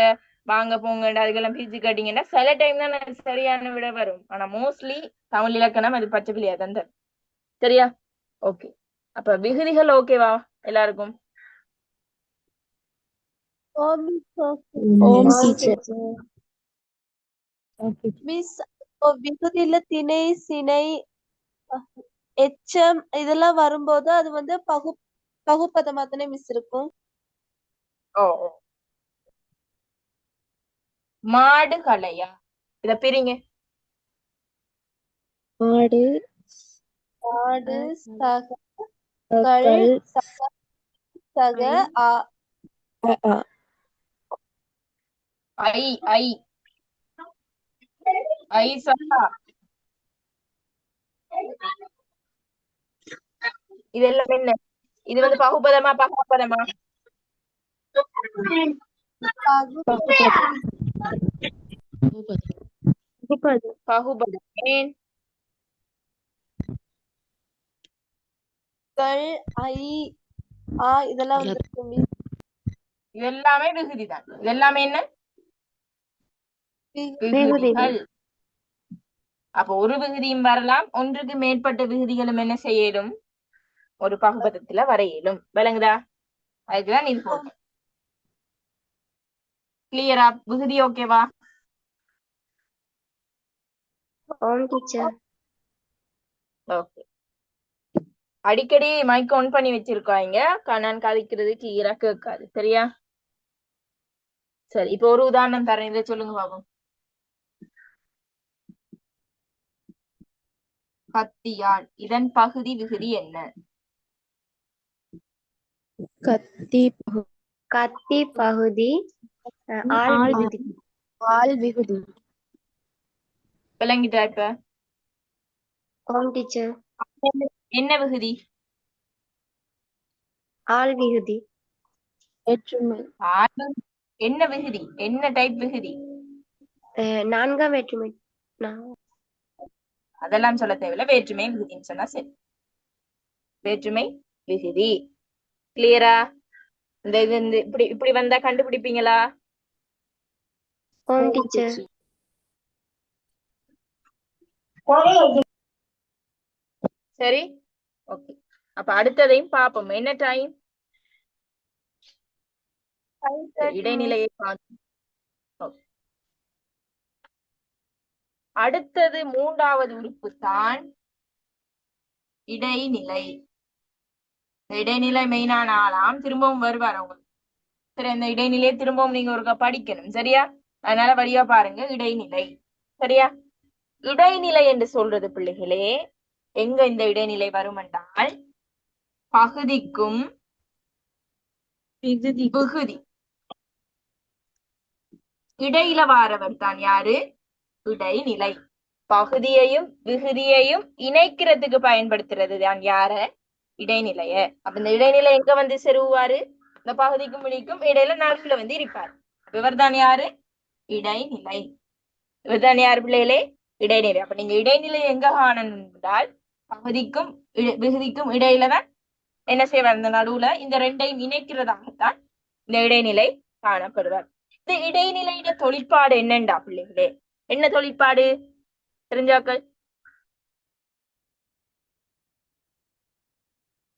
வாங்க போங்க அதுக்கெல்லாம் பிரிச்சு கேட்டீங்கன்னா சில டைம் தான் சரியான விட வரும். ஆனா மோஸ்ட்லி தமிழ் இலக்கணம் அது பச்சை பிள்ளையா தான் தரும். சரியா? ஓகே, அப்ப விகுதிகள் ஓகேவா எல்லாருக்கும்? விகுதியில திணை சினை எச்சம் இதெல்லாம் வரும்போது அது வந்து பகுப்பதமா தானே மிஸ் இருக்கும். மாடு கலையா? இத பிரிங்க. மாடு சக ஐ ஐசா இதெல்லாம் என்ன? இது வந்து பகுபதமா பகுபதமா? பகுபதம். ஏன்? கள் ஐ ஆ இதெல்லாம் வந்திருக்கு மிஸ். இது எல்லாமே விகுதி தான். இது எல்லாமே என்ன? விகுதி. விகுதிகள். அப்ப ஒரு விகுதியும் வரலாம், ஒன்றுக்கு மேற்பட்ட விகுதிகளும் என்ன செய்யலும் ஒரு பகுபதத்துல வர இயலும். விளங்குதா? அதுக்குதான் இது போட்டோம். கிளியரா? விகுதி ஓகேவா? ஓகே. அடிக்கடி மைக் ஆன் பண்ணி வச்சிருக்காங்க, நான் கதைக்கிறது கிளியரா கேட்காது. சரியா? சரி, இப்ப ஒரு உதாரணம் தரேன், இதை சொல்லுங்க பாப்போம். கத்தியால், இதன் பகுதி விகுதி என்ன? கத்தி பகுதி ஆள் விகுதி. விளங்கிட்டா இப்ப? டீச்சர். என்ன விகுதி? ஆள் விகுதி. என்ன விகுதி? என்ன டைப் விகுதி? நான்காம் வேற்றுமை. அதெல்லாம் சொல்ல தேவையில்ல, வேற்றுமை விகுதின்னு சொன்னா சரி. வேற்றுமை விகுதி. கிளியரா? இந்த இது இப்படி இப்படி வந்தா கண்டுபிடிப்பீங்களா? டீச்சர். சரி, ஓகே. அப்ப அடுத்ததையும் பாப்போம். என்ன டைம்? இடைநிலையை பார்த்து. அடுத்தது மூன்றாவது உறுப்பு தான் இடைநிலை. இடைநிலை மெயினான ஆளாம், திரும்பவும் வருவார் உங்களுக்கு. சரி, அந்த இடைநிலையை திரும்பவும் நீங்க ஒருக்கா படிக்கணும். சரியா? அதனால வழியா பாருங்க. இடைநிலை. சரியா? இடைநிலை என்று சொல்றது பிள்ளைகளே, எங்க இந்த இடைநிலை வரும் என்றால் பகுதிக்கும் விகுதி இடையில வாரவர் தான் யாரு? இடைநிலை. பகுதியையும் விகுதியையும் இணைக்கிறதுக்கு பயன்படுத்துறது தான் யார? இடைநிலைய. அப்ப இந்த இடைநிலை எங்க வந்து செருவாரு? இந்த பகுதிக்கும் விழிக்கும் இடையில நடுவுல வந்து இருப்பார். இவர் தான் யாரு? இடைநிலை. இவர் தான் யாரு பிள்ளைகளே? இடைநிலை. அப்ப நீங்க இடைநிலை எங்க காணணும் என்றால் பகுதிக்கும் விகுதிக்கும் இடையில தான் என்ன செய்வார்? இந்த நடுவுல இந்த ரெண்டையும் இணைக்கிறதாகத்தான் இந்த இடைநிலை காணப்படுவார். இந்த இடைநிலையிட தொழிற்பாடு என்னண்டா பிள்ளைகளே? என்ன தொழிற்பாடு தெரிஞ்சாக்கள்?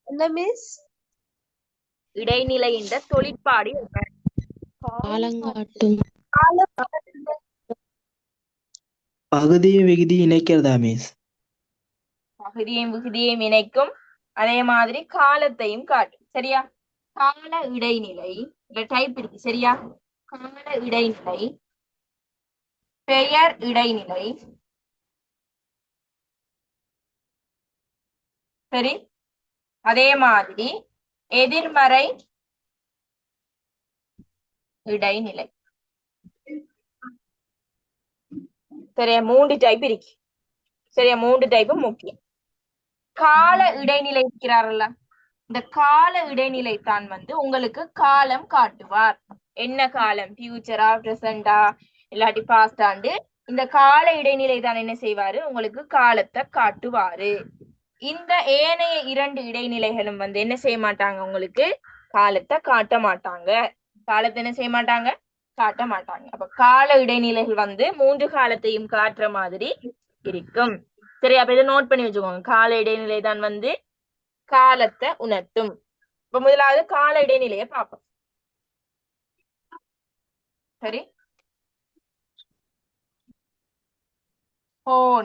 என்ன மிஸ்? இடைநிலையின் தொழிற்பாடு காலங்காட்டும். பகுதியும் விகுதி இணைக்கிறதா மிஸ்? பகுதியையும் விகுதியையும் இணைக்கும், அதே மாதிரி காலத்தையும் காட்டும். சரியா? கால இடைநிலை டைப் இருக்கு. சரியா? கால இடைநிலை, பெயர் இடைநிலை. சரி, அதே மாதிரி எதிர்மறை இடைநிலை. சரியா? 3 டைப் இருக்கு. சரியா? 3 டைப்பும் முக்கியம். கால இடைநிலை இருக்கிறாரல்ல, இந்த கால இடைநிலை தான் வந்து உங்களுக்கு காலம் காட்டுவார். என்ன காலம்? ஃபியூச்சரா, பிரசண்டா, இல்லாட்டி பாஸ்டாண்டு. இந்த கால இடைநிலை தான் என்ன செய்வாரு? உங்களுக்கு காலத்தை காட்டுவாரு. இந்த ஏனைய 2 இடைநிலைகளும் வந்து என்ன செய்ய மாட்டாங்க? உங்களுக்கு காலத்தை காட்ட மாட்டாங்க. காலத்தை என்ன செய்ய மாட்டாங்க? காட்ட மாட்டாங்க. அப்ப கால இடைநிலைகள் வந்து 3 காலத்தையும் காட்டுற மாதிரி இருக்கும். சரி, அப்ப இதை நோட் பண்ணி வச்சுக்கோங்க. கால இடைநிலை தான் வந்து காலத்தை உணர்த்தும். இப்ப முதலாவது கால இடைநிலையை பார்ப்போம். சரி,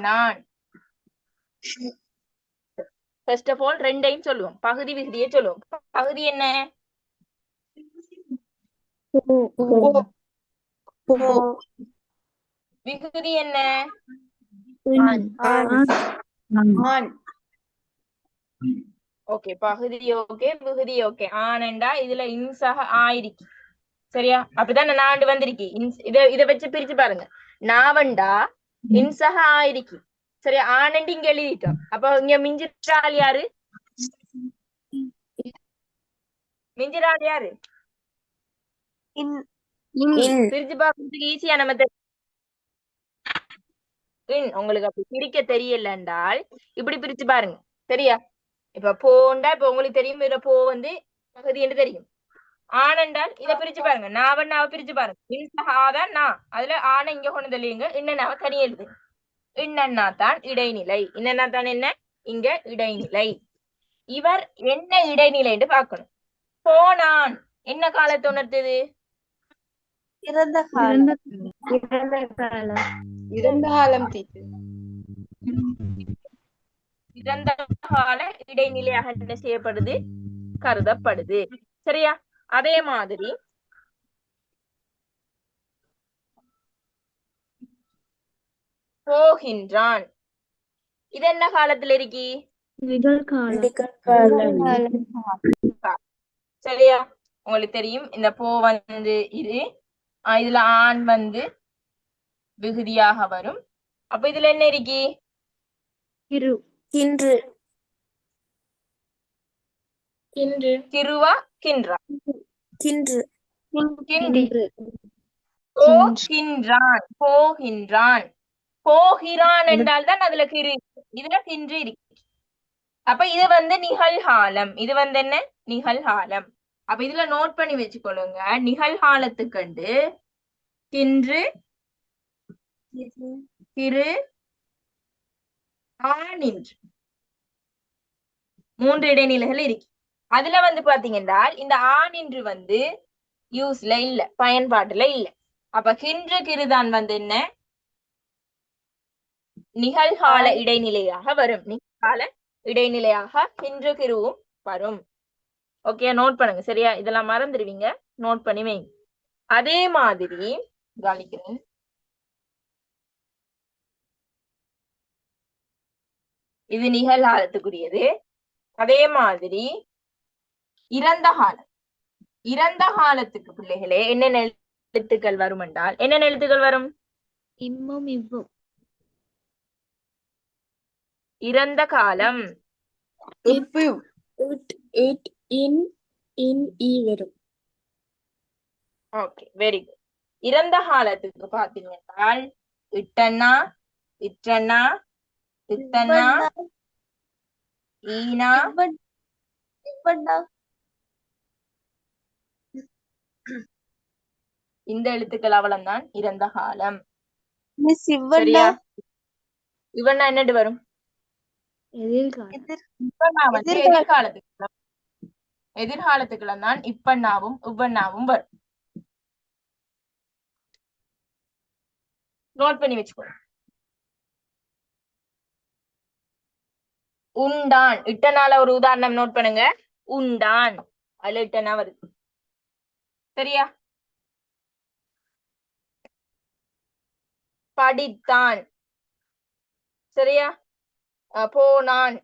நான் ஃபர்ஸ்ட் ஆஃப் ஆல் ரெண்டையும் சொல்லுவோம். பகுதி விகுதியை சொல்லுவோம். பகுதி என்ன? விகுதி என்ன? ஓகே, பகுதி ஓகே, விகுதி ஓகே. ஆனண்டா இதுல இன்சாக ஆயிருக்கு. சரியா? அப்படிதான் நாண்டு வந்திருக்கு. இத வச்சு பிரிச்சு பாருங்க. நாவண்டா இன்சஹா ஆயிருக்கு. சரி, ஆனண்டு இங்க எழுதிட்டோம். அப்ப இங்க மிஞ்சிறாள் யாரு? மிஞ்சிறாள் யாரு? இன் பிரிச்சு பார்க்கறதுக்கு ஈஸியான மெத்தட். உங்களுக்கு அப்படி பிரிக்க தெரியல என்றால் இப்படி பிரிச்சு பாருங்க. சரியா? இப்ப போண்டா இப்ப உங்களுக்கு தெரியும். இதுல போ வந்து பகுதி என்று தெரியும். ஆனண்டால் இதை பிரிச்சு பாருங்க. நாவ பிரிச்சு பாருங்க. இன்சஹாதான் நான் அதுல ஆனை இங்க கொண்டு தெளியுங்க. இன்னனாவ தனி எழுது. இன்னன்னா தான் இடைநிலை. இன்னன்னா தான் என்ன? இங்க இடைநிலை. இவர் என்ன இடைநிலைன்னு பார்க்கணும். போனான் என்ன காலத்தை உணர்த்தது? இறந்த காலம். இறந்த காலம் டீச்சர். இறந்த கால இடைநிலையாக என்ன செய்யப்படுது? கருதப்படுது. சரியா? அதே மாதிரி போகின்றான் இது என்ன காலத்துல இருக்கி? சரியா? உங்களுக்கு தெரியும் இந்த போ வந்து இது இதுல ஆண் வந்து விகுதியாக வரும். அப்ப இதுல என்ன இருக்கி? கிருவா கின்றா? போகின்றான். போகின்றான் போகிறான் என்றால் தான் அதுல கிரு, இதுல கின்று இருக்கு. அப்ப இது வந்து நிகழ்காலம். இது வந்து என்ன? நிகழ்காலம். அப்ப இதுல நோட் பண்ணி வச்சுக்கொள்ளுங்க. நிகழ்காலத்துக்கண்டு கின்று, கிரு, ஆனின்று 3 இடைநிலைகள் இருக்கு. அதுல வந்து பாத்தீங்கன்னா இந்த ஆனின்று வந்து யூஸ்ல இல்ல, பயன்பாட்டுல இல்ல. அப்ப கின்று கிருதான் வந்து என்ன? நிகழ்கால இடைநிலையாக வரும். நிகழ்கால இடைநிலையாக கின்று கிருவும் வரும். ஓகே, நோட் பண்ணுங்க. சரியா? இதெல்லாம் மறந்துடுவீங்க, நோட் பண்ணி வைங்க. அதே மாதிரி கவனிக்கிறேன். இது நிகழ்காலத்துக்குரியது. அதே மாதிரி இறந்த காலம். இறந்த காலத்துக்கு பிள்ளைகளே என்னென்ன எழுத்துக்கள் வரும் என்றால் என்னென்ன எழுத்துக்கள் வரும்? இறந்த காலம் ஓகே, வெரி குட். இறந்த காலத்துக்கு பாத்தீங்கன்னா இட்டன்னா, இற்றன்னா, இத்தன்னா, ஈனா, இந்த எழுத்துக்கள் அவளம்தான் இறந்த காலம். சரியா? இவன்னா என்னட்டு வரும்? எதிர்காலத்துக்கு. எதிர்காலத்துக்குள்ள தான் இப்பண்ணாவும் இவ்வண்ணாவும் வரும். நோட் பண்ணி வச்சுக்கோ. உண்டான் இட்டனால ஒரு உதாரணம் நோட் பண்ணுங்க. உண்டான் அதுல இட்டனா வருது. சரியா? படித்தான். சரியா? போனான்.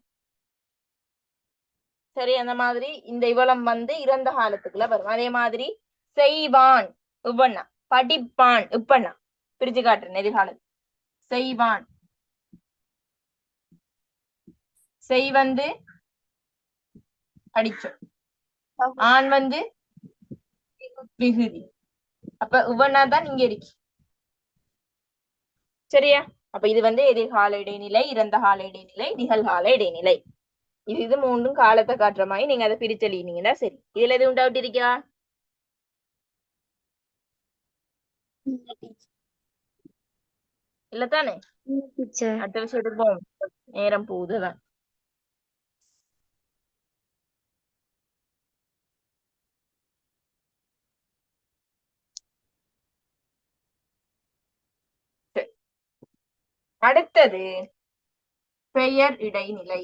சரி, அந்த மாதிரி இந்த இவளம் வந்து இறந்த காலத்துக்குள்ள வரும். அதே மாதிரி செய்வான் இவ்வண்ணா, படிப்பான் இப்பண்ணா. பிரிச்சு காட்டுறேன். எதிர்காலம் செய்வான். செய் வந்து படிச்சோம். ஆண் வந்து விகுதி. அப்ப இவ்வண்ணா தான் இங்க இருக்கு. சரியா? அப்ப இது வந்து எதிர்கால இடைநிலை, இறந்த கால இடைநிலை, நிகழ்கால இடைநிலை. இது மூன்றும் காலத்தை காட்டுற மாதிரி நீங்க அதை பிரிச்செழுதினீங்கன்னா சரி. இதுல எதுவும் டவுட் இருக்கா? இல்லத்தானே? அடுத்த விஷயத்துக்கு போவோம். நேரம் போகுதுதான். அடுத்தது பெயர் இடைநிலை.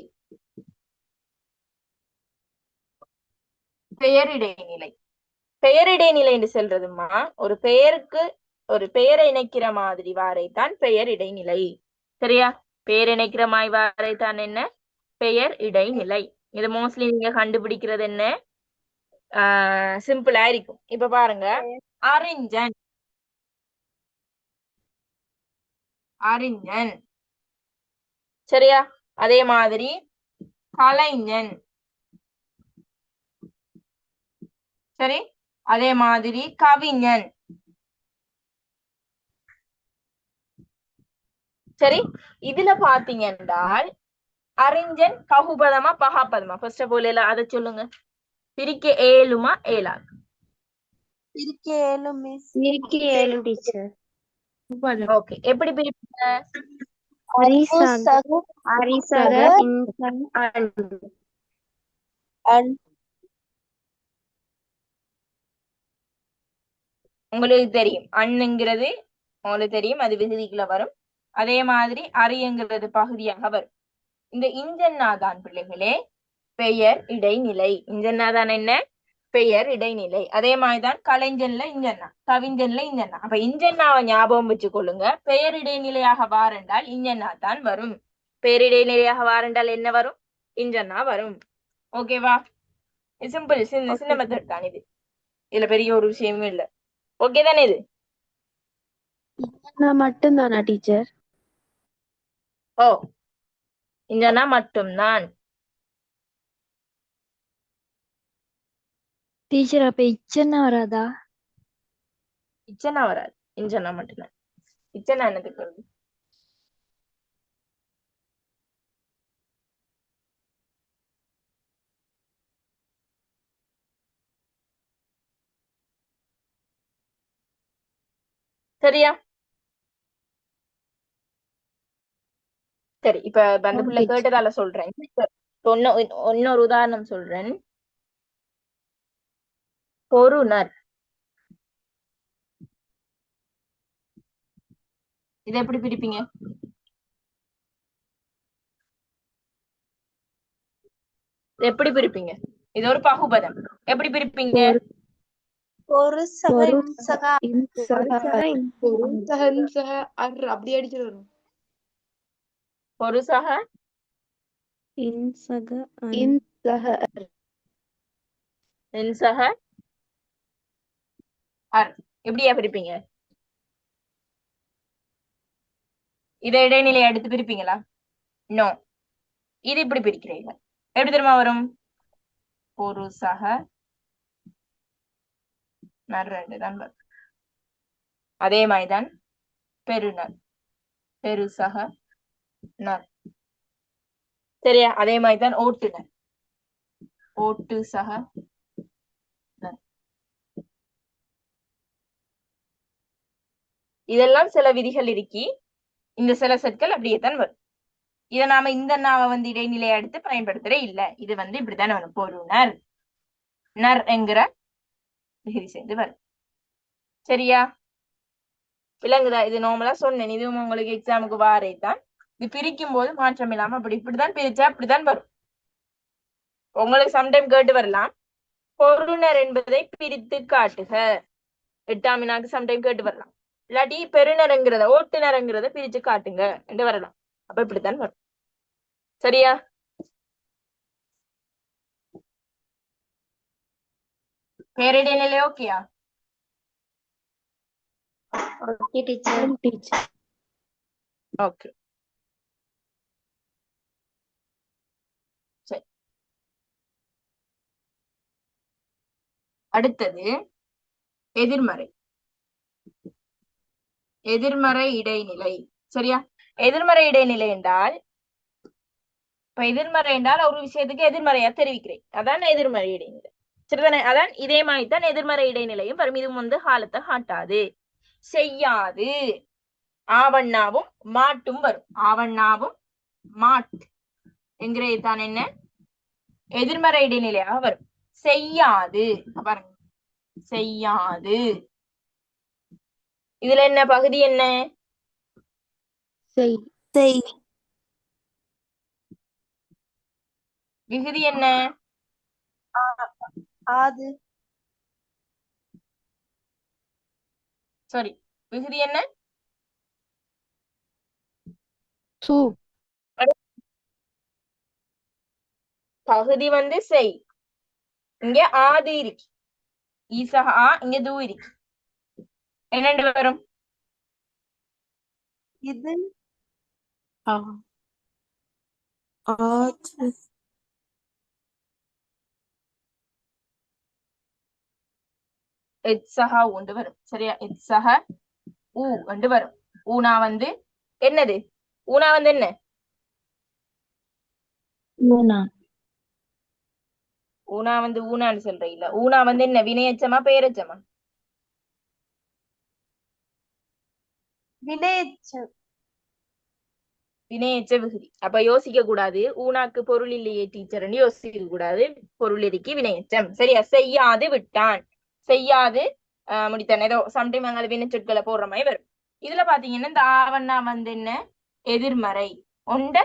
பெயர் இடைநிலை. பெயர் இடைநிலை என்று சொல்றதுமா ஒரு பெயருக்கு ஒரு பெயரை இணைக்கிற மாதிரி வாரைத்தான் பெயர் இடைநிலை. சரியா? பெயர் இணைக்கிற மாதிரி வாரைத்தான் என்ன? பெயர் இடைநிலை. இது மோஸ்ட்லி நீங்க கண்டுபிடிக்கிறது என்ன? சிம்பிளா இருக்கும். இப்ப பாருங்க, அறிஞன். அறிஞன். சரியா? அதே மாதிரி கலைஞன். சரி, அதே மாதிரி கவிஞன். சரி, இதுல பாத்தீங்க என்றால் அறிஞன் பகுபதமா பகாபதமா? ஃபர்ஸ்ட் ஆஃப் ஆல் அதை சொல்லுங்க. பிரிக்க ஏழுமா ஏழாது? பிரிக்க இயலும் மிஸ். பிரிக்க இயலும் டீச்சர். ஓகே, எப்படி பிரிப்பீங்க? அரிசக அரிசக அன் உங்களுக்கு தெரியும் அண்ணுங்கிறது உங்களுக்கு தெரியும், அது விகுதிக்குள்ள வரும். அதே மாதிரி அரியங்கிறது பகுதியாக வரும். இந்த இஞ்சன்னாதான் பிள்ளைகளே பெயர் இடைநிலை. இஞ்சன்னாதான் என்ன? பெயர் இடைநிலை. அதே மாதிரிதான் கலைஞன்ல இஞ்சன்னா, கவிஞன்ல இஞ்சன்னா. அப்ப இஞ்சன்னாவை ஞாபகம் வச்சுக்கொள்ளுங்க. பெயர் இடைநிலையாக வாரென்றால் இஞ்சன்னா தான் வரும். பெயர் இடைநிலையாக வாரென்றால் என்ன வரும்? இஞ்சன்னா வரும். ஓகேவா? சிம்பிள், சின்ன மெத்தட் தான் இது. இதுல பெரிய ஒரு விஷயமும் இல்ல. ஓகே தானே இது? மட்டும்தானா டீச்சர்? ஓ, இஞ்சன்னா மட்டும்தான். டீச்சர் அப்ப இச்சன்னா வராதா? இச்சனா வராது, இஞ்சனா மட்டும்தான். இச்சனா என்னதுக்கு வருது? சரியா? சரி, இப்ப அந்த பிள்ளை கேட்டதால சொல்றேன். இன்னொரு உதாரணம் சொல்றேன். பொருணர். இதை எப்படி பிரிப்பீங்க? எப்படி பிரிப்பீங்க? இது ஒரு பகுபதம். எப்படி பிரிப்பீங்க? ஒரு சக இன்சக அப்படி அடிச்சுட்டு வரும். ஒரு சக இன்சக அர். எப்படியா பிரிப்பீங்க? இதை இடைநிலை எடுத்து பிரிப்பீங்களா? நோ. இது இப்படி பிரிக்கிறீங்க. எப்படி தெரியுமா வரும்? ஒரு சக நர் தான் வரும். அதே மாதிரிதான் பெருநர், பெருசக நர். சரியா? அதே மாதிரிதான் ஓட்டுநர், ஓட்டு சக நர். இதெல்லாம் சில விதிகள் இருக்கி, இந்த சில சொற்கள் அப்படியே தான் வரும். இதை நாம இந்த நாவை இடைநிலையை எடுத்து பயன்படுத்துறே இல்ல. இது இப்படித்தானே வரும். பொருணர், நர் என்கிற விகுதி சேர்ந்து வரும். சரியா? விளங்குதா? இது நார்மலா சொன்னேன். இதுவும் உங்களுக்கு எக்ஸாமுக்கு வாரேதான். இது பிரிக்கும் போது மாற்றம் இல்லாம இப்படிதான் பிரிச்சா அப்படிதான் வரும். உங்களுக்கு சம்டைம் கேட்டு வரலாம், பொருணர் என்பதை பிரித்து காட்டுக. 8ஆம் வினாக்கு சம்டைம் கேட்டு வரலாம். இல்லாட்டி பெருநருங்கிறத ஓட்டுநருங்கிறத பிரிச்சு காட்டுங்க என்று வரலாம். அப்ப இப்படித்தான் வரும். சரியா? பேரிடைநிலை ஓகேயா? Okay teacher. ஓகே, சரி. அடுத்தது எதிர்மறை. எதிர்மறை இடைநிலை. சரியா? எதிர்மறை இடைநிலை என்றால், இப்ப எதிர்மறை என்றால் ஒரு விஷயத்துக்கு எதிர்மறையா தெரிவிக்கிறேன், அதான் எதிர்மறை இடைநிலை. சரிதானே? அதான் இதே மாதிரி தான் எதிர்மறை இடைநிலையும் வரும். இது காலத்தை காட்டாது, செய்யாது. ஆவண்ணாவும் மாட்டும் வரும். ஆவண்ணாவும் மாட் என்கிறது தான் என்ன? எதிர்மறை இடைநிலையாக வரும். செய்யாது பாருங்க, செய்யாது. இதுல என்ன பகுதி? என்ன விகுதி? என்ன ஆது. சாரி, விகுதி என்ன? பகுதி செய். இங்க ஆது இருக்கு, ஈசகா. இங்க தூ இருக்கு. என்ன வரும்? இது ஆ. ஆச்சு. இத்ஸஹா உண்டு வரும். சரியா? இத்ஸஹ ஊ உண்டு வரும். ஊனா வந்து என்னது? ஊனா வந்து என்ன? லூனா ஊனா வந்து ஊனான்னு சொல்றீங்களா? ஊனா வந்து என்ன? வினையச்சமா பெயரெச்சமா? வினையெச்சம். வினையச்ச விகுதி. அப்ப யோசிக்க கூடாது ஊனாக்கு பொருள் இல்லையே டீச்சர்னு யோசிக்க கூடாது. பொருள் இருக்கு வினையச்சம். சரியா? செய்யாது விட்டான், செய்யாது முடித்தான். ஏதோ சம்டைம் அங்க வினை சொற்களை போடுற மாதிரி வரும். இதுல பாத்தீங்கன்னா இந்த ஆவண்ணா வந்து என்ன? எதிர்மறை. ஒண்ட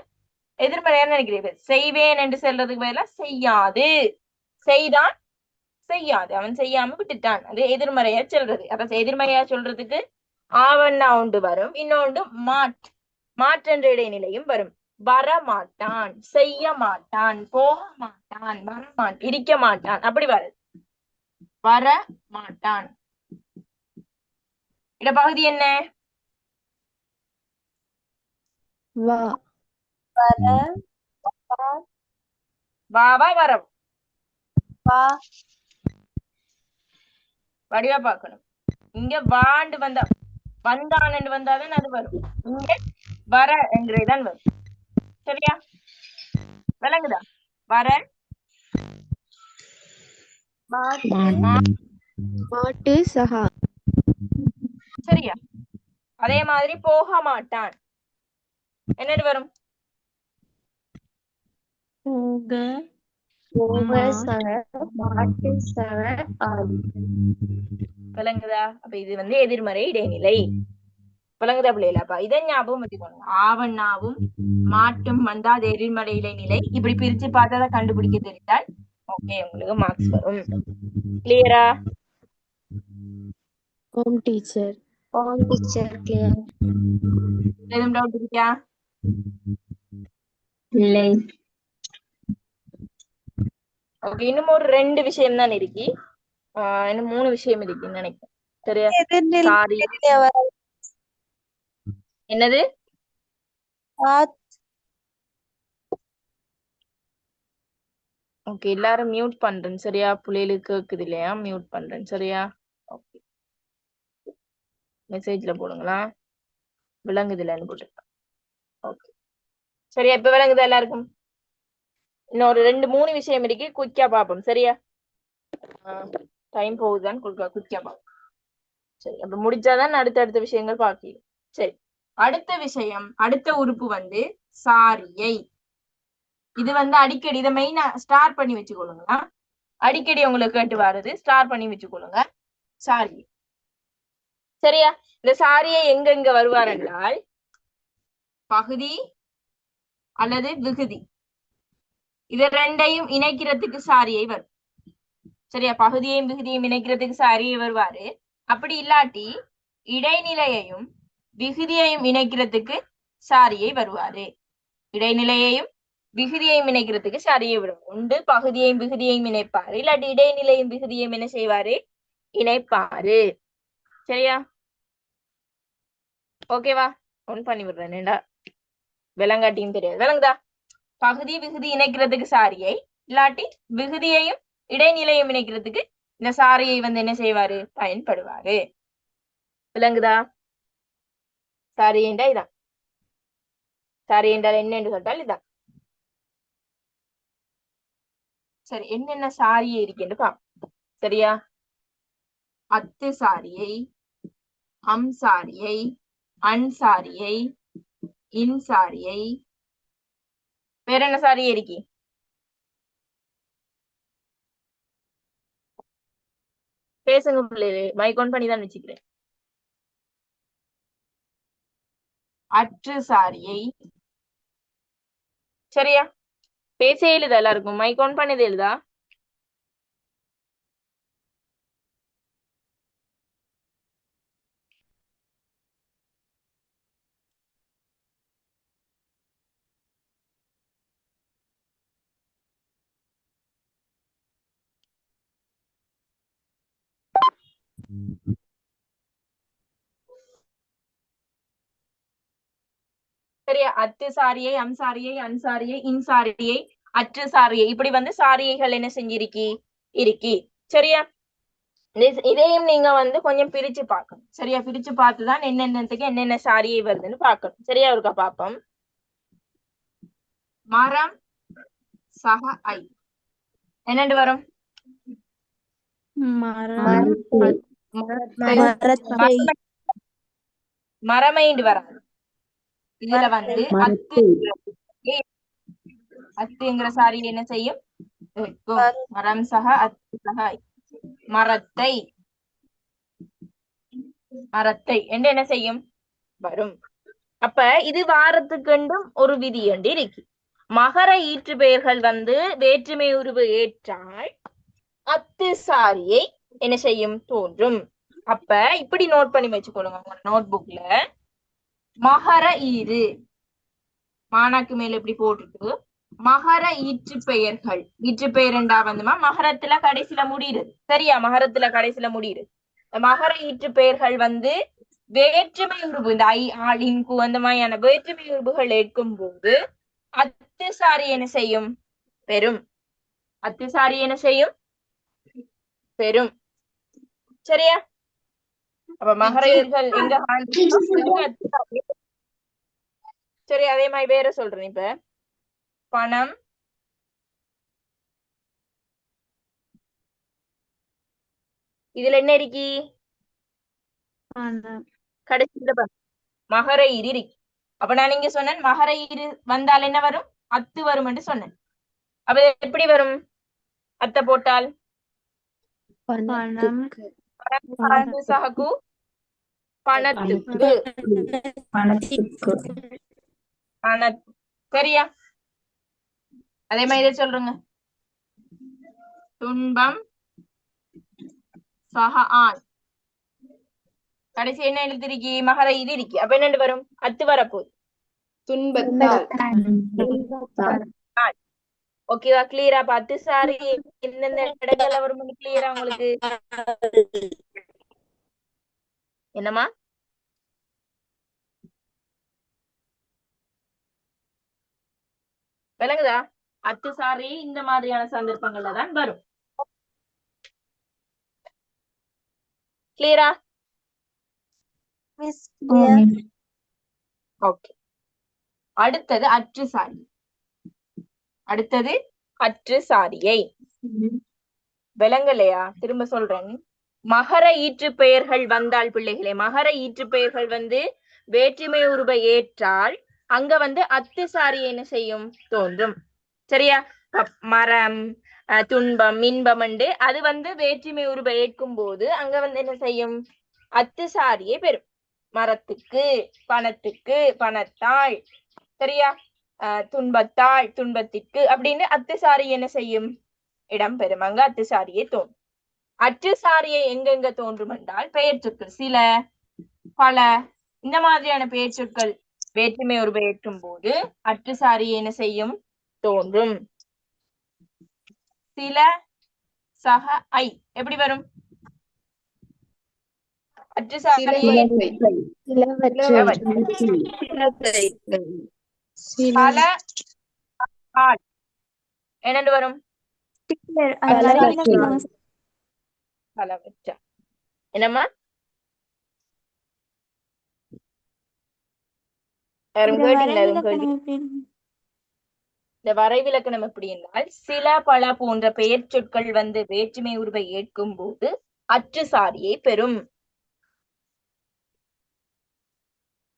எதிர்மறையா நினைக்கிறீர்கள். செய்வேன் என்று சொல்றதுக்கு பதிலா செய்யாது. செய்தான், செய்யாது. அவன் செய்யாம விட்டுட்டான். அது எதிர்மறையா சொல்றது. அப்ப எதிர்மறையா சொல்றதுக்கு ஆவண்ணா உண்டு வரும். இன்னொன்று மாற்றென்ற இடைநிலையும் வரும். வரமாட்டான், செய்ய மாட்டான், போக மாட்டான், வரமாட்டான், இருக்க மாட்டான், அப்படி வருது. வர மாட்டான். இடப்பகுதி என்ன? வா வர வாவா வரம். வா வடிவா பார்க்கணும். இங்க வாண்டு வந்தா வந்தான் என்று வந்தாதான் அது வரும். இங்க வர என்றுதான் வரும். சரியா? விளங்குதா? வர மாட்டு சஹா சரியா? அதே மாதிரி போக மாட்டான் என்னது வரும்? போக மாட்டு சக ஆடு. விளங்குதா? அப்ப இது வந்து எதிர்மறை இடைநிலை. விளங்குதா பிள்ளைல? அப்ப இதை ஞாபகம் வச்சுக்கோங்க. ஆவண்ணாவும் மாட்டும் வந்தா அது எதிர்மறை இடைநிலை. இப்படி பிரிச்சு பார்த்தா கண்டுபிடிக்க தெரிந்தால் ஓகே, உங்களுக்கு மார்க்ஸ் வரும். கிளியரா? ஓம் டீச்சர். ஓம் டீச்சர் கிளியர். எதுவும் டவுட் இருக்கா? இல்லை. ஓகே, இன்னும் ஒரு 2 விஷயம் தான் இருக்கு. இன்னும் 3 விஷயம் இருக்குன்னு நினைக்கிறேன். சரியா? எதிர்நிலை சாரி. வரும். என்னது? ஓகே, எல்லாரும் மியூட் பண்றேன். சரியா? பிள்ளைகளுக்கு கேக்குது இல்லையா? மியூட் பண்றேன். சரியா? ஓகே, மெசேஜ்ல போடுங்களா? விளங்குது இல்லைன்னு போட்டு. ஓகே, சரியா? இப்ப விளங்குதா எல்லாருக்கும்? இன்னொரு 2-3 விஷயம் இருக்கு. குயிக்கா பாப்போம். சரியா? டைம் போகுதுதான் குயிக்கா பாப்போம். சரி, அப்ப முடிச்சாதான் அடுத்த விஷயங்கள் பார்க்கலாம். சரி, அடுத்த விஷயம், அடுத்த உறுப்பு வந்து சாரியை. இது வந்து அடிக்கடி இதை மெயினா ஸ்டார்ட் பண்ணி வச்சுக்கொள்ளுங்க. அடிக்கடி உங்களுக்கு கேட்டு வர்றது, ஸ்டார்ட் பண்ணி வச்சுக்கொள்ளுங்க. சாரி. சரியா? இந்த சாரியை எங்க வருவார் என்றால் பகுதி அல்லது விகுதி, இது ரெண்டையும் இணைக்கிறதுக்கு சாரியை வரும். சரியா? பகுதியையும் விகுதியையும் இணைக்கிறதுக்கு சாரியை வருவாரு. அப்படி இல்லாட்டி இடைநிலையையும் விகுதியையும் இணைக்கிறதுக்கு சாரியை வருவாரு. இடைநிலையையும் விகுதியையும் இணைக்கிறதுக்கு சாரியை வரும். உண்டு பகுதியையும் விகுதியையும் இணைப்பாரு, இல்லாட்டி இடைநிலையும் விகுதியையும் என்ன செய்வாரு? இணைப்பாரு. சரியா? ஓகேவா? ஒன் பண்ணி விடுறேன்டா, விலங்காட்டியும் தெரியாது. விளங்குதா? பகுதி விகுதி இணைக்கிறதுக்கு சாரியை, இல்லாட்டி விகுதியையும் இடைநிலையும் இணைக்கிறதுக்கு இந்த சாரியை வந்து என்ன செய்வாரு? பயன்படுவாரு. விளங்குதா? சாரி என்றா இதான். சாரி என்றால் என்ன என்று சொல்லிட்டால் இதான். சரி, என்னென்ன சாரியை இருக்குன்னு பாப்போம். சரியா? அத்து சாரியை, அம் சாரியை, அன் சாரியை, இன் சாரியை. வேற என்ன சாரியை இருக்கு? பேசுங்க பிள்ளைகளே, மைக் ஆன் பண்ணி தான் வச்சுக்கிறேன். அற்று சாரியை. சரியா? பேசே எழுதா எல்லாருக்கும்? மைக் ஆன் பண்ணது எழுதா? சரியா? அத்து சாரியை, அம்சாரியை, அன்சாரியை, இன்சாரியை, அற்று சாரியை, இப்படி வந்து சாரியைகள் என்ன செஞ்சிருக்கி இருக்கி. சரியா? இதையும் நீங்க வந்து கொஞ்சம் பிரிச்சு பார்க்கணும். சரியா? பிரிச்சு பார்த்துதான் என்னென்னத்துக்கு என்னென்ன சாரியை வருதுன்னு பார்க்கணும். சரியா? இருக்கா பாப்போம். மரம் சக ஐ என்னண்டு வரும்? மரமைண்டு வராது. இதுல வந்து அத்துங்கிற சாரி என்ன செய்யும்? மரம் சக அத்து சக மரத்தை மரத்தை என்று என்ன செய்யும்? வரும். அப்ப இது வாரத்துக்கெண்டும் ஒரு விதி என்று இருக்கு. மகர ஈற்று பெயர்கள் வந்து வேற்றுமை உருவு ஏற்றால் அத்து சாரியை என்ன செய்யும்? தோன்றும். அப்ப இப்படி நோட் பண்ணி வச்சுக்கொள்ளுங்க உங்க நோட் புக்ல. மகர ஈறு மானாக்கு மேல இப்படி போட்டுட்டு மகர ஈற்று பெயர்கள், ஈற்று பெயர்ண்டா வந்துமா மகரத்துல கடைசியில முடியுது. சரியா? மகரத்துல கடைசியில முடியுது. மகர ஈற்று பெயர்கள் வந்து வேற்றுமை உருவு, இந்த ஐ ஆள் இன்கு அந்த மாதிரியான வேற்றுமை உருவுகள் ஏற்கும் போது அத்து சாரி என்ன செய்யும்? பெரும். அத்து சாரி என்ன செய்யும்? பெரும். சரியா? அப்ப மகரர்கள் எங்க சரி, அதே மாதிரி வேற சொல்றேன். இப்ப பணம், இதுல என்ன இருக்கி? கடைசியில மகர ஈறு இருக்கு. அப்ப நான் இங்க சொன்னேன் மகர ஈறு வந்தால் என்ன வரும்? அத்து வரும் என்று சொன்னேன். அப்ப எப்படி வரும்? அத்தை போட்டால் சககு பணத்துக்கு. சரியா? அதே மாதிரி சொல்றேங்க. துன்பம் சக ஆண், கடைசி என்ன எழுதிருக்கி? மகர ஈறு இருக்கு. அப்ப என்னண்டு வரும்? அத்து வரப்போகுது. துன்பத்தால். ஓகேவா? கிளியரா? பத்து சாரி எந்தெந்த இடங்கள்ல வரும் கிளியரா உங்களுக்கு? என்னமா? விளங்குதா? அத்து சாரி இந்த மாதிரியான சந்தர்ப்பங்கள்ல தான் வரும். கிளியரா? ஓகே. அடுத்தது அற்று சாரி. அடுத்தது அற்று சாரியை. விளங்கலையா? திரும்ப சொல்றேன். மகர ஈற்று பெயர்கள் வந்தால் பிள்ளைகளே, மகர ஈற்று பெயர்கள் வந்து வேற்றுமை உருவை ஏற்றால் அங்க வந்து அத்து சாரி என்ன செய்யும்? தோன்றும். சரியா? மரம், துன்பம், இன்பம் உண்டு. அது வந்து வேற்றுமை உருவை ஏற்கும் போது அங்க வந்து என்ன செய்யும்? அத்து சாரியை பெறும். மரத்துக்கு, பணத்துக்கு, பணத்தாள். சரியா? துன்பத்தாள், துன்பத்திற்கு அப்படின்னு அத்து சாரி என்ன செய்யும்? இடம் பெறும். அங்க அத்து சாரியை தோன்றும். அற்று சாரியை எங்கெங்க தோன்றும் என்றால் பெயர் சொற்கள், சில, பல, இந்த மாதிரியான பெயர் சொற்கள் வேற்றுமை உருவை ஏற்றும் போது அற்று சாரியை என்ன செய்யும்? தோன்றும். சில, சக, ஐ எப்படி வரும்? அற்று சாரியை பல, ஆள் என்னண்டு வரும்? பலவற்ற. என்னம்மா? இந்த வரைவிலக்கணம் எப்படி என்றால் சில, பல போன்ற பெயர் சொற்கள் வந்து வேற்றுமை உருவை ஏற்கும் போது அற்று சாரியை பெறும்.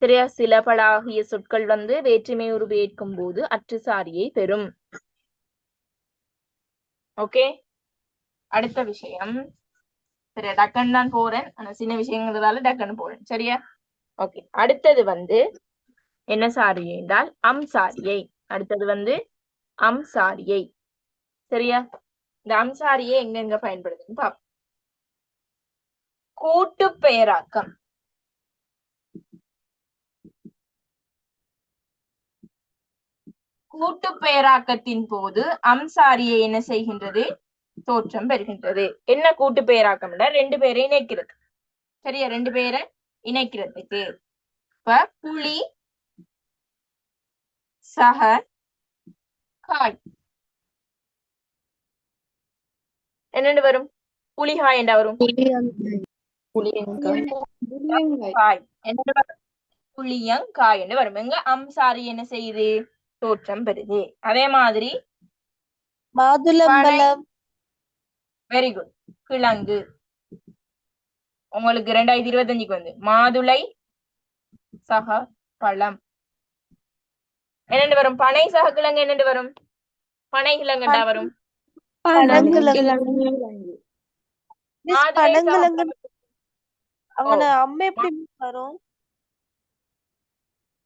சரியா? சில, பல ஆகிய சொற்கள் வந்து வேற்றுமை உருவை ஏற்கும் போது அற்று சாரியை பெறும். ஓகே. அடுத்த விஷயம். சரியா? டக்குன்னு தான் போறேன். ஆனா சின்ன விஷயங்கிறதால டக்குன்னு போறேன். சரியா? ஓகே. அடுத்தது வந்து என்ன சாரியை என்றால் அம் சாரியை. அடுத்தது வந்து அம் சாரியை. சரியா? இந்த அம் சாரியை எங்கெங்க பயன்படுதுன்னு பாப்போம். கூட்டு பெயராக்கம். கூட்டு பெயராக்கத்தின் போது அம்சாரியை என்ன செய்கின்றது? தோற்றம் பெறுகின்றது. என்ன கூட்டு பெயராக்கம்? ரெண்டு பேரை இணைக்கிறது. சரியா? ரெண்டு பேரை இணைக்கிறதுக்கு. இப்ப புலி, சக காய் என்னென்னு வரும்? புளிகாய் என்றா வரும். புளியங்காய் காய் என்ன வரும்? புளியங்காய் என்று வரும். எங்க அம்சாரி என்ன செய்யுது? தோற்றம் பெறுது. அதே மாதிரி மாதுளம்பழம். Very good. கிழங்கு உங்களுக்கு 2025 வந்து மாதுளை சக பழம் என்னென்று வரும்? பனை சக கிழங்கு என்னென்று வரும்? பனை கிழங்குண்டா வரும். பனங்கிழங்கு. மிஸ் மாதுளை பனங்கிழங்கு சக அவன அம்மா எப்படி மிஸ் வரும்?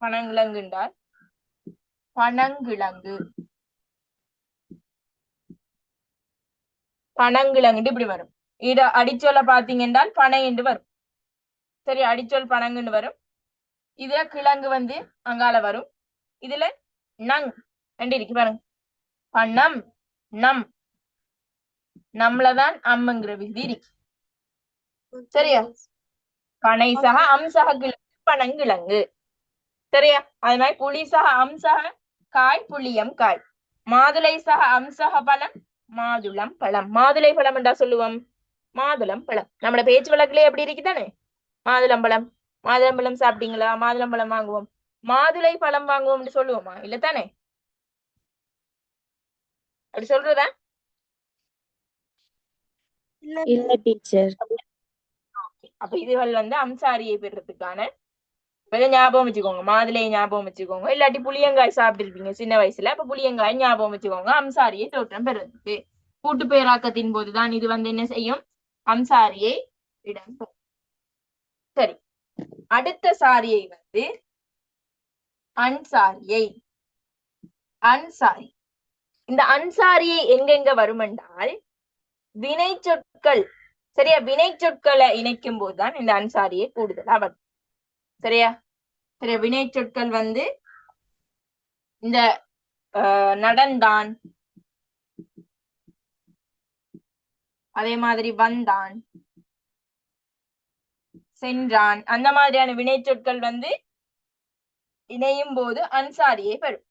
பனங்கிழங்குண்டால் பனங்கிழங்கு பனங்கிழங்கு இப்படி வரும். இத அடிச்சொல்ல பாத்தீங்க என்றால் பனை என்று வரும். சரி, அடிச்சொல் பனங்குன்னு வரும். இதுல கிழங்கு வந்து அங்கால வரும். இதுல நங் ரெண்டு இருக்கு பாருங்க. பணம் நம் நம்மளதான் அம்முங்கிற விதி இருக்கு. சரியா? பனை சக அம்சக கிழங்கு பனங்கிழங்கு. சரியா? அது மாதிரி புளி சக அம்சக காய் புளியம் காய். மாதுளை சக அம்சக பழம் மாதுளம் பழம். மாதுளை பழம் என்றா சொல்லுவோம் மாதுளம் பழம். நம்மளோட பேச்சு வழக்குலயே எப்படி இருக்குதானே? மாதுளம்பழம் மாதுளம்பழம் சாப்பிட்டீங்களா? மாதுளம்பழம் வாங்குவோம். மாதுளை பழம் வாங்குவோம்னு சொல்லுவோமா? இல்ல தானே? அப்படி சொல்றதா? இல்ல டீச்சர். அப்ப இதுகள் வந்து அம்சாரியை பெறதுக்கான ஞாபகம் வச்சுக்கோங்க. மாதுளையை ஞாபகம் வச்சுக்கோங்க. இல்லாட்டி புளியங்காய் சாப்பிட்டு இருப்பீங்க சின்ன வயசுல. அப்ப புளியங்காய் ஞாபகம் வச்சுக்கோங்க. அம்சாரியை தோற்றம் பெறதுக்கு கூட்டு பேராக்கத்தின் போதுதான் இது வந்து என்ன செய்யும்? அம்சாரியை இடம் பெறும். சரி, அடுத்த சாரியை வந்து அன்சாரியை. அன்சாரி. இந்த அன்சாரியை எங்கெங்க வரும் என்றால் வினை சொற்கள். சரியா? வினை சொற்களை இணைக்கும் போதுதான் இந்த அன்சாரியை கூடுதலா வரும். சரியா? சரியா? வினை சொற்கள் வந்து இந்த நடந்தான், அதே மாதிரி வந்தான், சென்றான், அந்த மாதிரியான வினை சொற்கள் வந்து இணையும் போது அன்சாரியை பெறும்.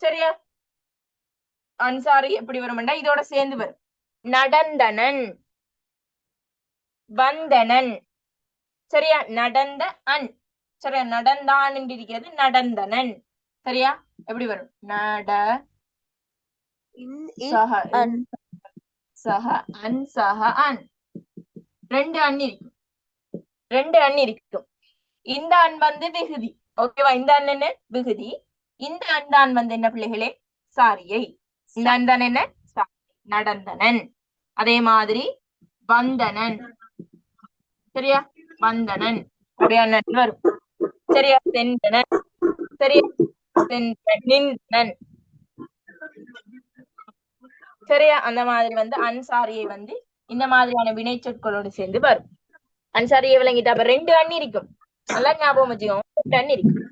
சரியா? அன்சாரி எப்படி வரும்னா இதோட சேர்ந்து வரும். நடந்தனன், வந்தனன். சரியா? நடந்த அன். சரியா? நடந்தான் என்று இருக்கிறது நடந்தனன். சரியா? எப்படி வரும்? நட சக சக அன் சக அன். ரெண்டு அன் இருக்கும். ரெண்டு அன் இருக்கும். இந்த அன் வந்து விகுதி. ஓகேவா? இந்த அன் என்ன? விகுதி. இந்த அன்தான் வந்து என்ன பிள்ளைகளே? சாரியை. இந்த அன்தான் என்ன? நடந்தனன். அதே மாதிரி வந்தனன். சரியா? வந்தனன் அப்படியான வரும். சரியா? சென்றனன். சரியா? நின்றனன். சரியா? அந்த மாதிரி வந்து அன்சாரியை வந்து இந்த மாதிரியான வினை சொற்களோடு சேர்ந்து வரும். அன்சாரியை விளங்கிட்டு அப்ப ரெண்டு அண்ணி இருக்கும். நல்லா ஞாபகம் வச்சுக்கோங்க. ரெண்டு அண்ணி இருக்கு.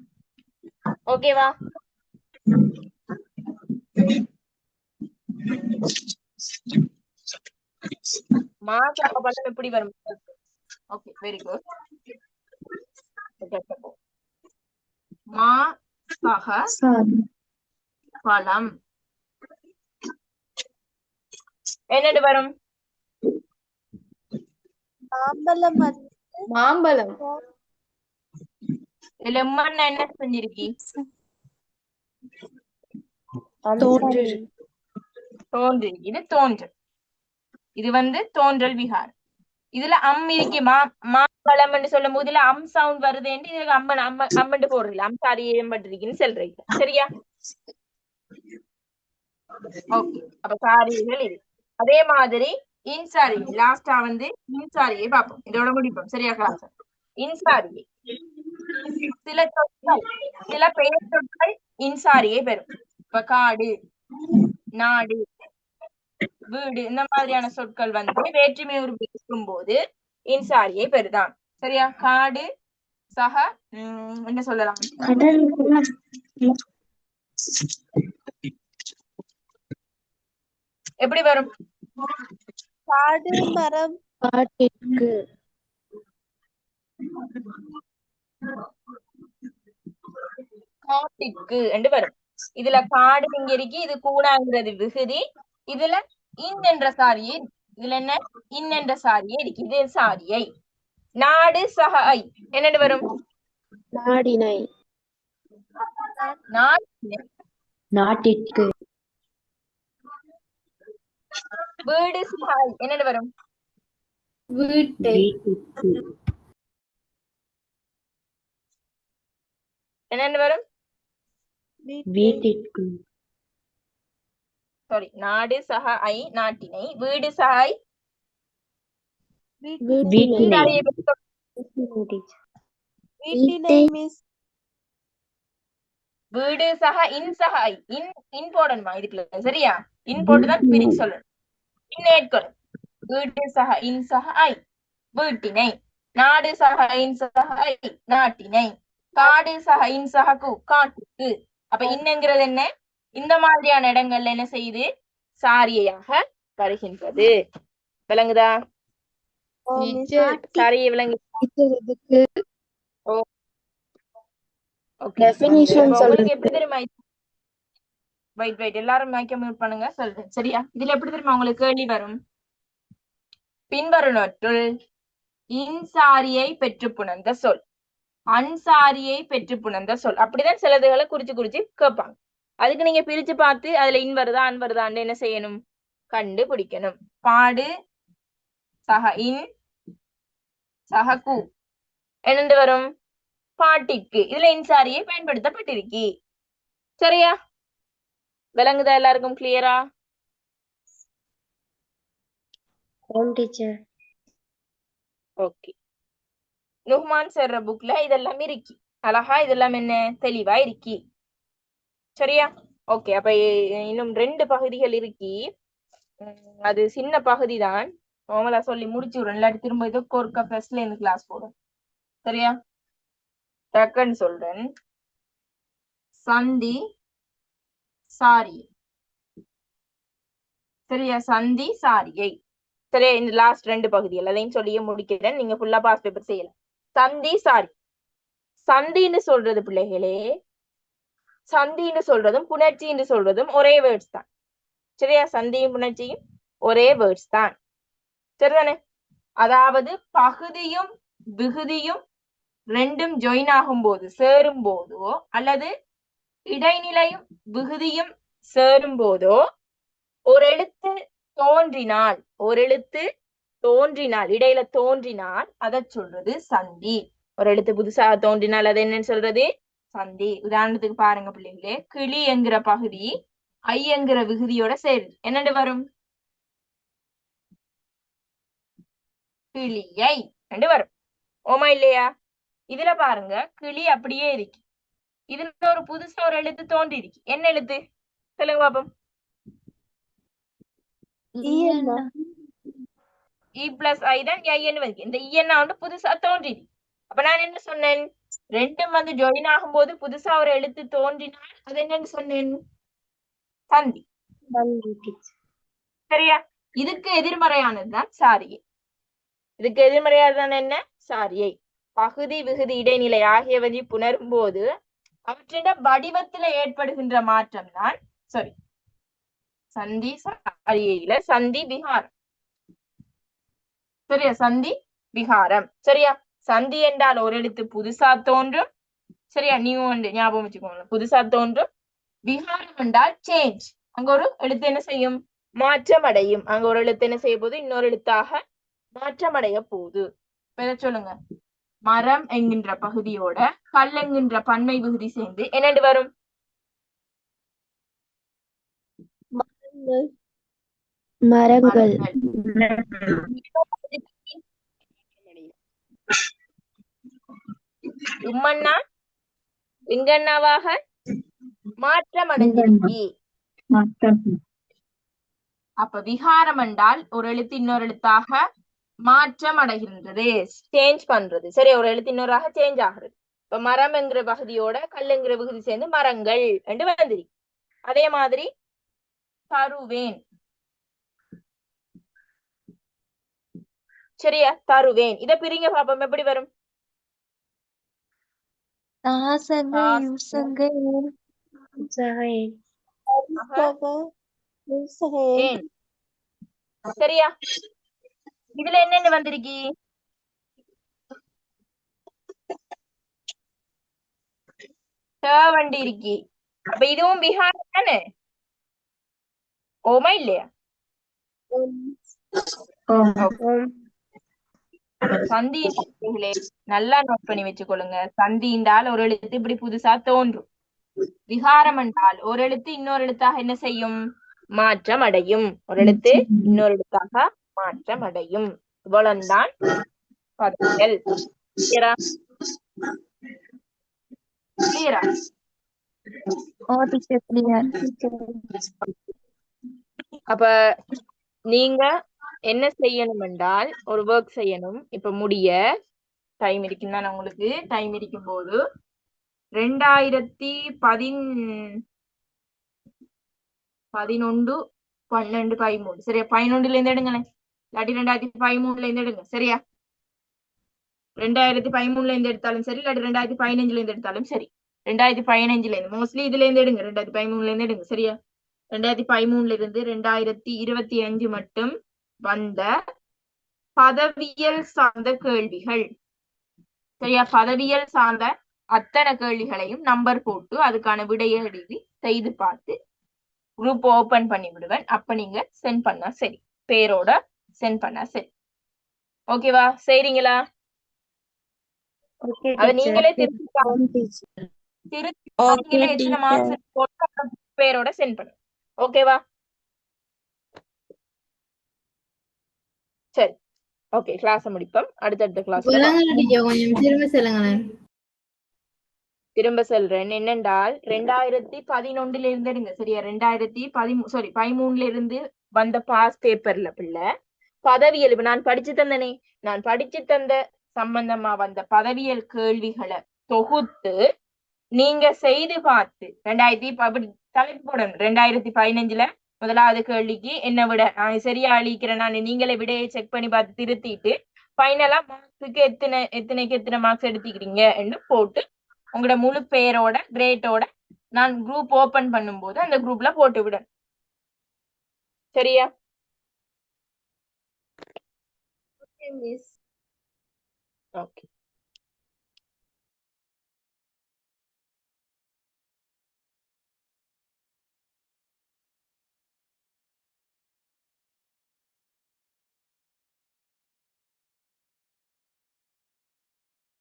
ஓகேவா? மாசக பழம் எப்படி வரும்? Okay, very good. மா சக பழம் என்னது வரும்? மாம்பழம். மாம்பழம். இதுல உம்மன்னா என்ன செஞ்சிருக்கி? தோன்று. இது தோன்று. இது வந்து தோன்றல் விகாரம். இதுல அம் இருக்கு. மாம்பழம் என்று சொல்லும் போது இதுல அம் சவுண்ட் வருது. இதுல அம்மண்டு போடுறீங்க. அம்சாரி ஏம்பட்டிருக்குன்னு சொல்றீங்க. சரியா? ஓகே, அப்ப சாரிகள் இது. அதே மாதிரி இன்சாரி. லாஸ்டா வந்து இன்சாரியை பார்ப்போம். இதோட முடிப்போம். சரியா கிளாஸ்? இன்சாரியை சில சொற்கள், சில பெயர் சொற்கள் இன்சாரியை பெறும். இப்ப காடு, நாடு, வீடு இந்த மாதிரியான சொற்கள் வந்து வேற்றுமை உருவு இருக்கும் போது இன்சாரியை பெறுதான். சரியா? காடு சக என்ன சொல்லலாம்? எப்படி வரும்? காடு மரம். காட்டிற்கு. காட்டிற்கு என்று வரும். இதுல காடு இங்க இருக்கு, இது கூடாங்கிறது விகுதி. இதுல இன் என்ற சாரியை, இதுல என்ன இன் என்ற சாரியை இருக்கு, இது சாரியை. நாடு சக ஐ என்னன்னு வரும்? நாடினை. நாட்டினை. நாட்டிற்கு. வீடு சக ஐ என்னன்னு வரும்? வீட்டை. வீட்டிற்கு. என்னன்னு வரும்? வீட்டிற்கு. சாரி, நாடு சக ஐ நாட்டினை, வீடு சக ஐ வீட்டினை. சாரியை பற்றி சொல். வீட்டினை மிஸ். வீடு சக இன் சக ஐ, இன் போடணுமா இதுக்குள்ள? சரியா, இன் போட்டுதான் பிரிச்சு சொல்லணும். இன் ஏற்கணும். வீடு சக இன் சக ஐ வீட்டினை, நாடு சக இன் சக ஐ நாட்டினை, காடு சக இன் சக கு காட்டுக்கு. அப்ப இன்னங்கிறது என்ன? இந்த மாதிரியான இடங்கள்ல என்ன செய்யுது? சாரியையாக வருகின்றது. விளங்குதா? சாரியை விளங்கு. உங்களுக்கு எப்படி தெரியுமா? வெயிட் எல்லாரும் மைக்க மியூட் பண்ணுங்க, சொல்றேன். சரியா, இதுல எப்படி தெரியுமா உங்களுக்கு கேள்வி வரும்? பின்வருவனற்றுள் இன்சாரியை பெற்று புணர்ந்த சொல், அன்சாரியை பெற்று புணர்ந்த சொல், அப்படிதான் சிலதுகளை குறிச்சு குறிச்சு கேட்பாங்க. அதுக்கு நீங்க பிரிச்சு பார்த்து அதுல இன் வருதா அன் வருதான்னு என்ன செய்யணும்? கண்டுபிடிக்கணும். பாடு சக இன் சக கு என்னண்டு வரும்? பாட்டிற்கு. இதுல இன்சாரியை பயன்படுத்தப்பட்டிருக்கி. சரியா, விளங்குதா? எல்லாருக்கும் கிளியரா? ஓகே. நுஹ்மான் சேர்ற புக்ல இதெல்லாம் இருக்கி, அழகா இதெல்லாம் என்ன தெளிவா இருக்கி. சரியா, ஓகே. அப்ப இன்னும் 2 பகுதிகள் இருக்கி. அது சின்ன பகுதி தான், நார்மலா சொல்லி முடிச்சு விடுறேன். இல்லாட்டி திரும்ப இதோ கோர்க்க ஃபர்ஸ்ட்ல இருந்து கிளாஸ் போடும். சரியா, டக்குன்னு சொல்றேன். சந்தி சாரி. சரியா, சந்தி சாரியை. சரியா, இந்த லாஸ்ட் 2 பகுதிகள் அதையும் சொல்லியே முடிக்கிறேன். நீங்க ஃபுல்லா பாஸ் பேப்பர் செய்யலாம். சந்தி சாரி. சந்தின்னு சொல்றது பிள்ளைகளே, சந்தின்னு சொல்றதும் புணர்ச்சின்னு சொல்றதும் ஒரே வேர்ட்ஸ் தான். சரியா, சந்தியும் புணர்ச்சியும் ஒரே வேர்ட்ஸ் தான். சரிதானே? அதாவது பகுதியும் விகுதியும் 2ம் ஜாயின் ஆகும் போது, சேரும் போதோ, அல்லது இடைநிலையும் விகுதியும் சேரும் போதோ ஒரு எழுத்து தோன்றினால், இடையில தோன்றினால் அதை சொல்றது சந்தி. ஒரு எழுத்து புதுசா தோன்றினால் அதை என்னன்னு சொல்றது? சந்தி. உதாரணத்துக்கு பாருங்க பிள்ளைங்களே, கிளி என்கிற பகுதி ஐ என்கிற விகுதியோட சேருது, என்னண்டு வரும்? கிளியை என்று வரும். ஓமா இல்லையா? இதுல பாருங்க, கிளி அப்படியே இருக்கு, இதுல ஒரு புதுசா ஒரு எழுத்து தோன்றி இருக்கு. என்ன எழுத்து சொல்லுங்க பாப்போம்? இ பிளஸ் ஐ தான் ஐன்னு வந்து இந்த இஎன்னா வந்து புதுசா தோன்றிது. அப்ப நான் என்ன சொன்னேன்? 2ம் வந்து ஜாயின் ஆகும் போது புதுசா ஒரு எழுத்து தோன்றினால் அது என்னன்னு சொன்னேன்? சந்தி. சரியா, இதுக்கு எதிர்மறையானதுதான் சாரியை. இதுக்கு எதிர்மறையானதுதான் என்ன? சாரியை. பகுதி விகுதி இடைநிலை ஆகியவற்றை புணரும் போது அவற்றின் வடிவத்துல ஏற்படுகின்ற மாற்றம் தான் சந்தி சாரியையில சந்தி விகாரம். சரியா, சந்தி விகாரம். சரியா, சந்தி என்றால் ஒரு எழுத்து புதுசா தோன்றும். சரியா, நீங்க வந்து ஞாபகம் வச்சுக்கோங்க, புதுசா தோன்றும். விகாரம் என்றால் சேஞ்ச், அங்க ஒரு எழுத்து என்ன செய்யும்? மாற்றம் அடையும். அங்க ஒரு எழுத்து என்ன செய்ய போது? இன்னொரு எழுத்தாக மாற்றம் அடைய போகுது. சொல்லுங்க, மரம் என்கின்ற பகுதியோட கல் என்கின்ற பன்மை விகுதி சேர்ந்து என்னண்டு வரும்? மரங்கள். உம்மண்ணா இங்கண்ணாவாக மாற்றம் அடைஞ்சிருக்கி. அப்ப விகாரம் என்றால் ஒரு எழுத்து இன்னொரு எழுத்தாக மாற்றம் அடைகின்றது, சேஞ்ச் பண்றது. சரி, ஒரு எழுத்து இன்னொராக சேஞ்ச் ஆகுறது. இப்ப மரம் என்கிற பகுதியோட கல் என்கிற விகுதி சேர்ந்து மரங்கள் என்று வந்துரு. அதே மாதிரி தருவேன். சரியா, தருவேன். இத பிரிங்க பாப்போம் எப்படி வரும்? சகேன். ஏன் சரியா? இதுல என்னென்ன வந்திருக்கி? வண்டி இருக்கி. அப்ப இதுவும் விஹாரம் தானே? ஓமா இல்லையா? சந்தி நல்லா நோட் பண்ணி வச்சுக்கொள்ளுங்க. சந்தி என்றால் ஒரு எழுத்து இப்படி புதுசா தோன்றும். விகாரம் என்றால் ஒரு எழுத்து இன்னொரு எழுத்தாக என்ன செய்யும்? மாற்றம் அடையும். ஒரு எழுத்து இன்னொரு எழுத்தாக மாற்றம் அடையும். இவ்வளவுதான் பதவியல். கிளியரா? அப்ப நீங்க என்ன செய்யணும் என்றால் ஒரு ஒர்க் செய்யணும். இப்ப முடிய டைம் இருக்குன்னா உங்களுக்கு டைம் இருக்கும் போது 2011 12 13 சரியா? 11ல இருந்து எடுங்களேன். இல்லாட்டி 2013ல இருந்து எடுங்க. சரியா? 2013ல இருந்து எடுத்தாலும் சரி, இல்லாட்டி 2015ல இருந்து எடுத்தாலும் சரி. 2015ல இருந்து மோஸ்ட்லி இதுல இருந்து எடுங்க. 2013ல இருந்து எடுங்க. சரியா? 2013ல இருந்து 2025 மட்டும் வந்த பதவியல் சார்ந்த கேள்விகள். சரியா? பதவியல் சார்ந்த அத்தனை கேள்விகளையும் நம்பர் போட்டு அதுக்கான விடையை எழுதி செய்து பார்த்து குரூப் ஓபன் பண்ணி விடுவேன். அப்ப நீங்க சென்ட் பண்ணா சரி, பேரோட சென்ட் பண்ணா சரி. ஓகேவா? செய்றீங்களா? அத நீங்களே திருத்தி நீங்களே எத்தனை மார்க்ஸ் போட்டு பேரோட சென்ட் பண்ணுங்க. ஓகேவா? சரி, ஓகே. கிளாஸ் முடிப்போம். அடுத்தடுத்த கிளாஸ்ல கொஞ்சம் திரும்ப சொல்லுங்களேன். திரும்ப சொல்றேன். என்னென்றால் 2011ல இருந்து எடுங்க. சரியா? 2013ல இருந்து வந்த பாஸ் பேப்பர்ல பிள்ளை பதவியல் நான் படிச்சு தந்தனே, நான் படிச்சு தந்த சம்பந்தமா வந்த பதவியல் கேள்விகளை தொகுத்து நீங்க செய்து பார்த்து தலைப்பு போடணும். 2015ல முதலாவது கேள்விக்கு என்ன விட நான் சரியா அழிக்கிறேன், நான் நீங்களே விடையை செக் பண்ணி பார்த்து திருத்திட்டு ஃபைனலா மார்க்ஸுக்கு எத்தனைக்கு எத்தனை மார்க்ஸ் எடுத்துக்கிறீங்க என்று போட்டு உங்களோட முழு பேரோட கிரேட்டோட நான் குரூப் ஓபன் பண்ணும்போது அந்த குரூப்ல போட்டு விடணும். சரியா? ஓகே.